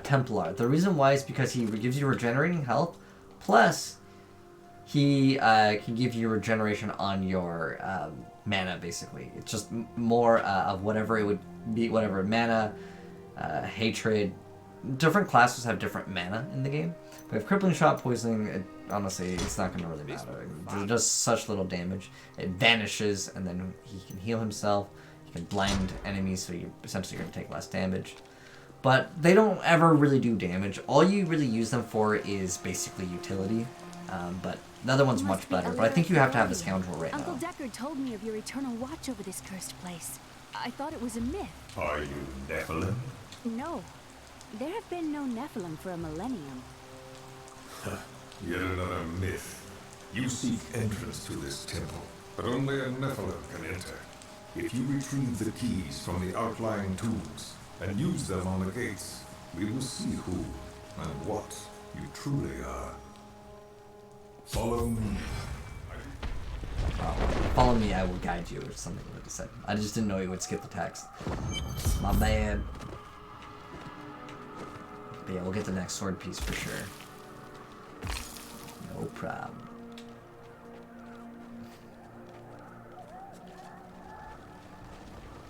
Templar. The reason why is because he gives you regenerating health, plus he can give you regeneration on your mana, basically. It's just more of whatever it would be, whatever mana, hatred. Different classes have different mana in the game. But if crippling shot poisoning, honestly, it's not going to really matter. It does such little damage. It vanishes, and then he can heal himself. He can blind enemies, so you're essentially going to take less damage. But they don't ever really do damage. All you really use them for is basically utility. But the other one's much better. But I think you have to have the Scoundrel right Uncle now. Deckard told me of your eternal watch over this cursed place. I thought it was a myth. Are you Nephilim? No. There have been no Nephilim for a millennium. Yet another myth. You seek entrance to this temple, but only a Nephilim can enter. If you retrieve the keys from the outlying tombs and use them on the gates, we will see who and what you truly are. Follow me. Follow me, I will guide you, or something like I said. I just didn't know you would skip the text. My bad. But yeah, we'll get the next sword piece for sure. No problem.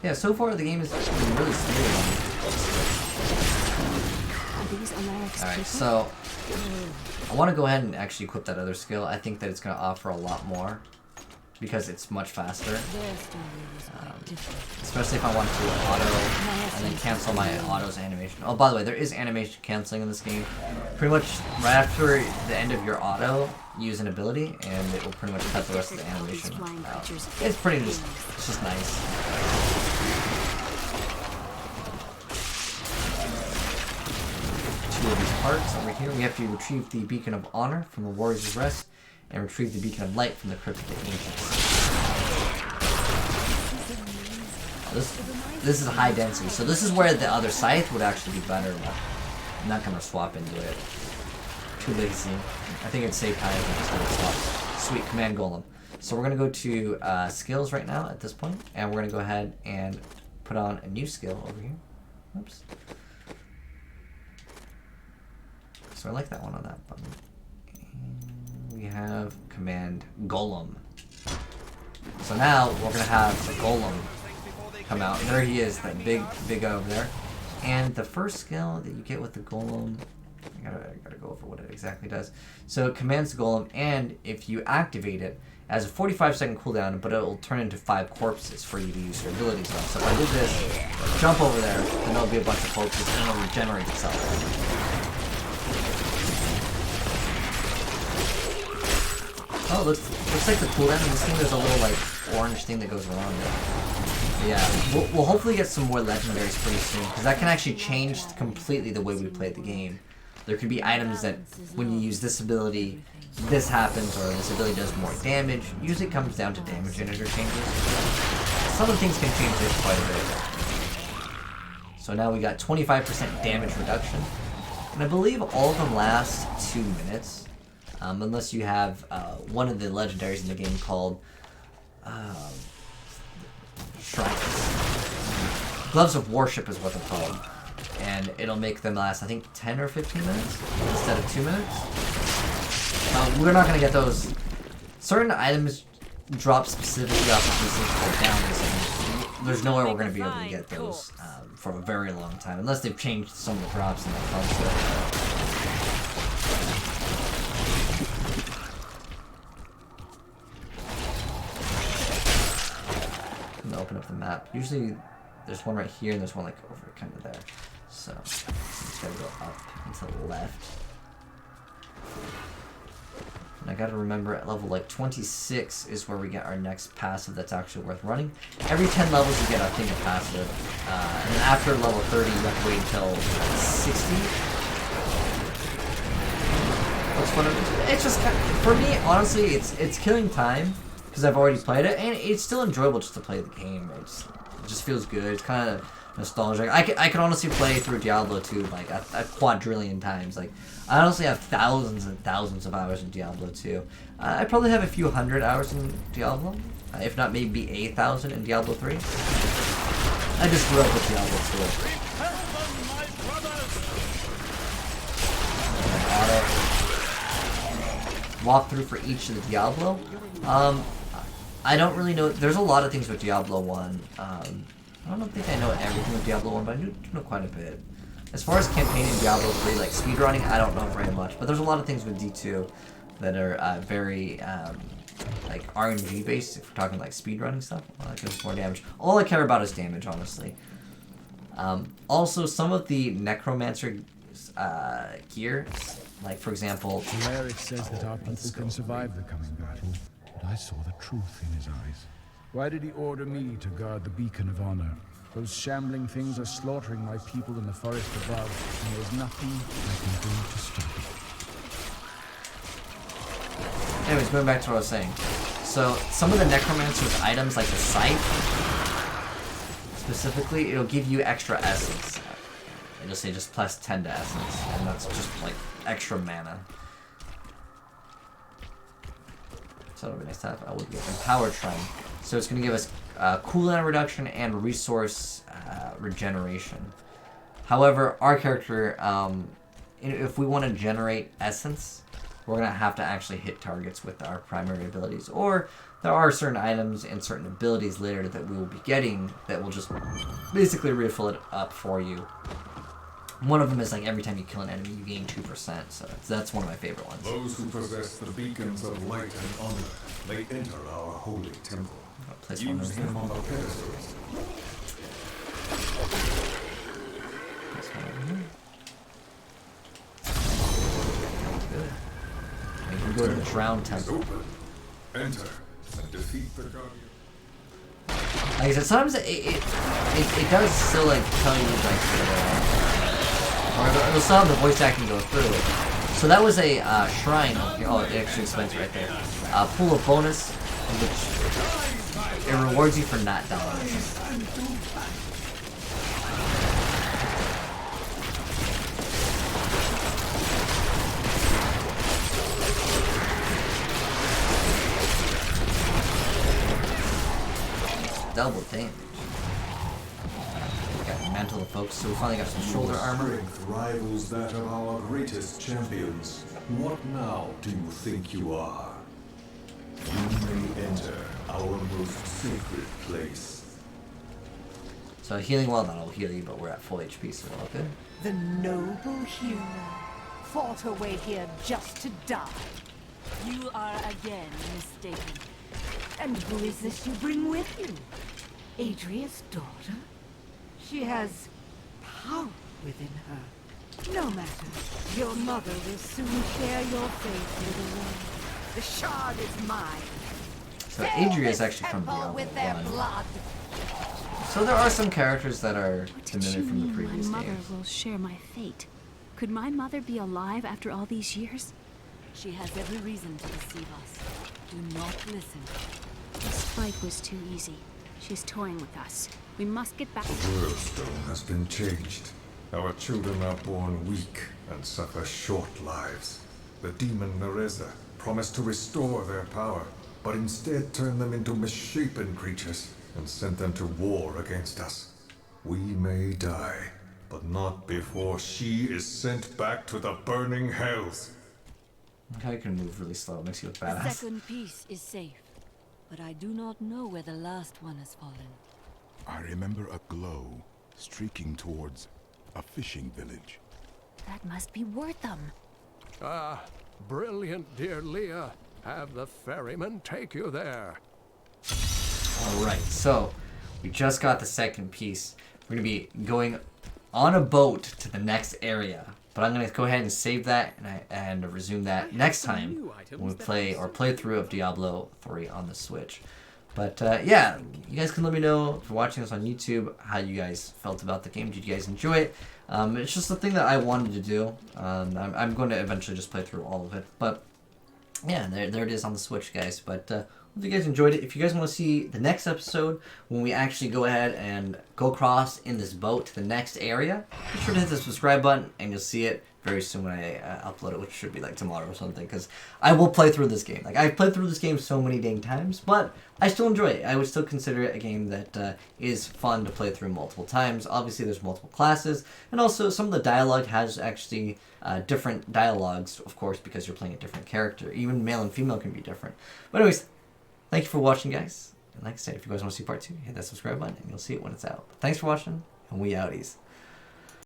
Yeah, so far the game has been really smooth. Alright, so I want to go ahead and actually equip that other skill. I think that it's going to offer a lot more because it's much faster. Especially if I want to auto and then cancel my auto's animation. Oh, by the way, there is animation canceling in this game. Pretty much right after the end of your auto, use an ability and it will pretty much cut the rest of the animation out. It's pretty it's just nice. Of these parts over here. We have to retrieve the Beacon of Honor from the Warrior's Rest and retrieve the Beacon of Light from the Crypt of the Ancients. This is high density, so this is where the other scythe would actually be better, but I'm not going to swap into it. Too lazy. I think it's safe time if I'm just going to swap. Sweet, Command Golem. So we're going to go to skills right now at this point, and we're going to go ahead and put on a new skill over here. Oops. So I like that one on that button. And we have Command Golem. So now we're gonna have the Golem come out. There he is, that big guy over there. And the first skill that you get with the Golem, I gotta go over what it exactly does. So it commands the Golem, and if you activate it, it has a 45-second cooldown, but it will turn into 5 corpses for you to use your abilities on. So if I did this, jump over there, then there'll be a bunch of corpses, and it'll regenerate itself. Oh, looks like the cooldown in this thing, there's a little, like, orange thing that goes around it. But yeah, we'll hopefully get some more legendaries pretty soon, because that can actually change completely the way we play the game. There could be items that, when you use this ability, this happens, or this ability does more damage. Usually it comes down to damage interchanges. Some of the things can change this quite a bit. So now we got 25% damage reduction, and I believe all of them last 2 minutes. Unless you have one of the legendaries in the game called Shrines. Gloves of Worship is what they're called. And it'll make them last, I think, 10 or 15 minutes instead of 2 minutes. We're not going to get those. Certain items drop specifically off of these things down. There's no way we're going to be able to get those for a very long time. Unless they've changed some of the drops in the console. Open up the map. Usually there's one right here and there's one like over kind of there. So just gotta go up and to the left. And I gotta remember at level like 26 is where we get our next passive that's actually worth running. Every 10 levels you get a thing of passive. And then after level 30 you have to wait until 60. What's fun of it? It's just kind of, for me, honestly, it's killing time. Because I've already played it, and it's still enjoyable just to play the game. It just feels good. It's kind of nostalgic. I can honestly play through Diablo 2 like a quadrillion times. Like, I honestly have thousands and thousands of hours in Diablo 2. I probably have a few hundred hours in Diablo, if not maybe 8,000 in Diablo 3. I just grew up with Diablo 2. Walk through for each of the Diablo. I don't really know. There's a lot of things with Diablo 1. I don't think I know everything with Diablo 1, but I do know quite a bit. As far as campaign in Diablo 3, like speedrunning, I don't know very much. But there's a lot of things with D2 that are very like RNG based. If we're talking like speedrunning stuff, that gives more damage. All I care about is damage, honestly. Also, some of the Necromancer gear, like for example, Cleric says that our people can survive the coming battle, but I saw the truth in his eyes. Why did he order me to guard the beacon of honor? Those shambling things are slaughtering my people in the forest above, and there's nothing I can do to stop it. Anyways, going back to what I was saying. So, some of the Necromancer's items, like the scythe, specifically, it'll give you extra essence. It'll say just plus 10 to essence, and that's just like extra mana. So it'll be nice to have. I would get Empowered Shrine. So it's going to give us cooldown reduction and resource regeneration. However, our character, if we want to generate essence, we're going to have to actually hit targets with our primary abilities. Or there are certain items and certain abilities later that we will be getting that will just basically refill it up for you. One of them is like every time you kill an enemy, you gain 2%. So that's one of my favorite ones. Those who possess the beacons of light and honor may enter our holy temple. Use them on the pedestals. We can go to the Drowned Temple. Enter and defeat the guardian. Like I said, sometimes it does still like tell you like or it'll still have the voice acting go through it. So that was a shrine. Oh, it actually explains right there. Pool of bonus, which it rewards you for not dying. Double damage. Got Mantle of Focus, so we finally got some shoulder armor. Strength rivals that of our greatest champions. What now do you think you are? You may enter our most sacred place. So healing well, that'll heal you, but we're at full HP, so we're all good. The noble hero fought her way here just to die. You are again mistaken. And who is this you bring with you? Adria's daughter? She has power within her. No matter, your mother will soon share your fate with the world. The shard is mine. So Adria is actually from Diablo 1. So there are some characters that are familiar from the previous my mother games. will share my fate. Could my mother be alive after all these years? She has every reason to deceive us. Do not listen. This fight was too easy. She's toying with us. We must get back. The world stone has been changed. Our children are born weak and suffer short lives. The demon Nereza promised to restore their power, but instead turned them into misshapen creatures and sent them to war against us. We may die, but not before she is sent back to the burning hells. Okay, I can move really slow. It makes you look The badass. second piece is safe, but I do not know where the last one has fallen. I remember a glow streaking towards a fishing village. That must be worth them. Ah, brilliant, dear Leah. Have the ferryman take you there. Alright, so we just got the second piece. We're going to be going on a boat to the next area. But I'm going to go ahead and save that and resume that next time when we play or playthrough of Diablo 3 on the Switch. But yeah, you guys can let me know if you're watching this on YouTube how you guys felt about the game. Did you guys enjoy it? It's just a thing that I wanted to do. I'm going to eventually just play through all of it. But yeah, there it is on the Switch, guys. But hope you guys enjoyed it. If you guys want to see the next episode when we actually go ahead and go across in this boat to the next area, be sure to hit the subscribe button and you'll see it very soon when I upload it, which should be like tomorrow or something, because I will play through this game. Like, I've played through this game so many dang times, but I still enjoy it. I would still consider it a game that is fun to play through multiple times. Obviously, there's multiple classes, and also some of the dialogue has actually different dialogues, of course, because you're playing a different character. Even male and female can be different. But anyways, thank you for watching, guys. And like I said, if you guys want to see part 2, hit that subscribe button, and you'll see it when it's out. Thanks for watching, and we outies.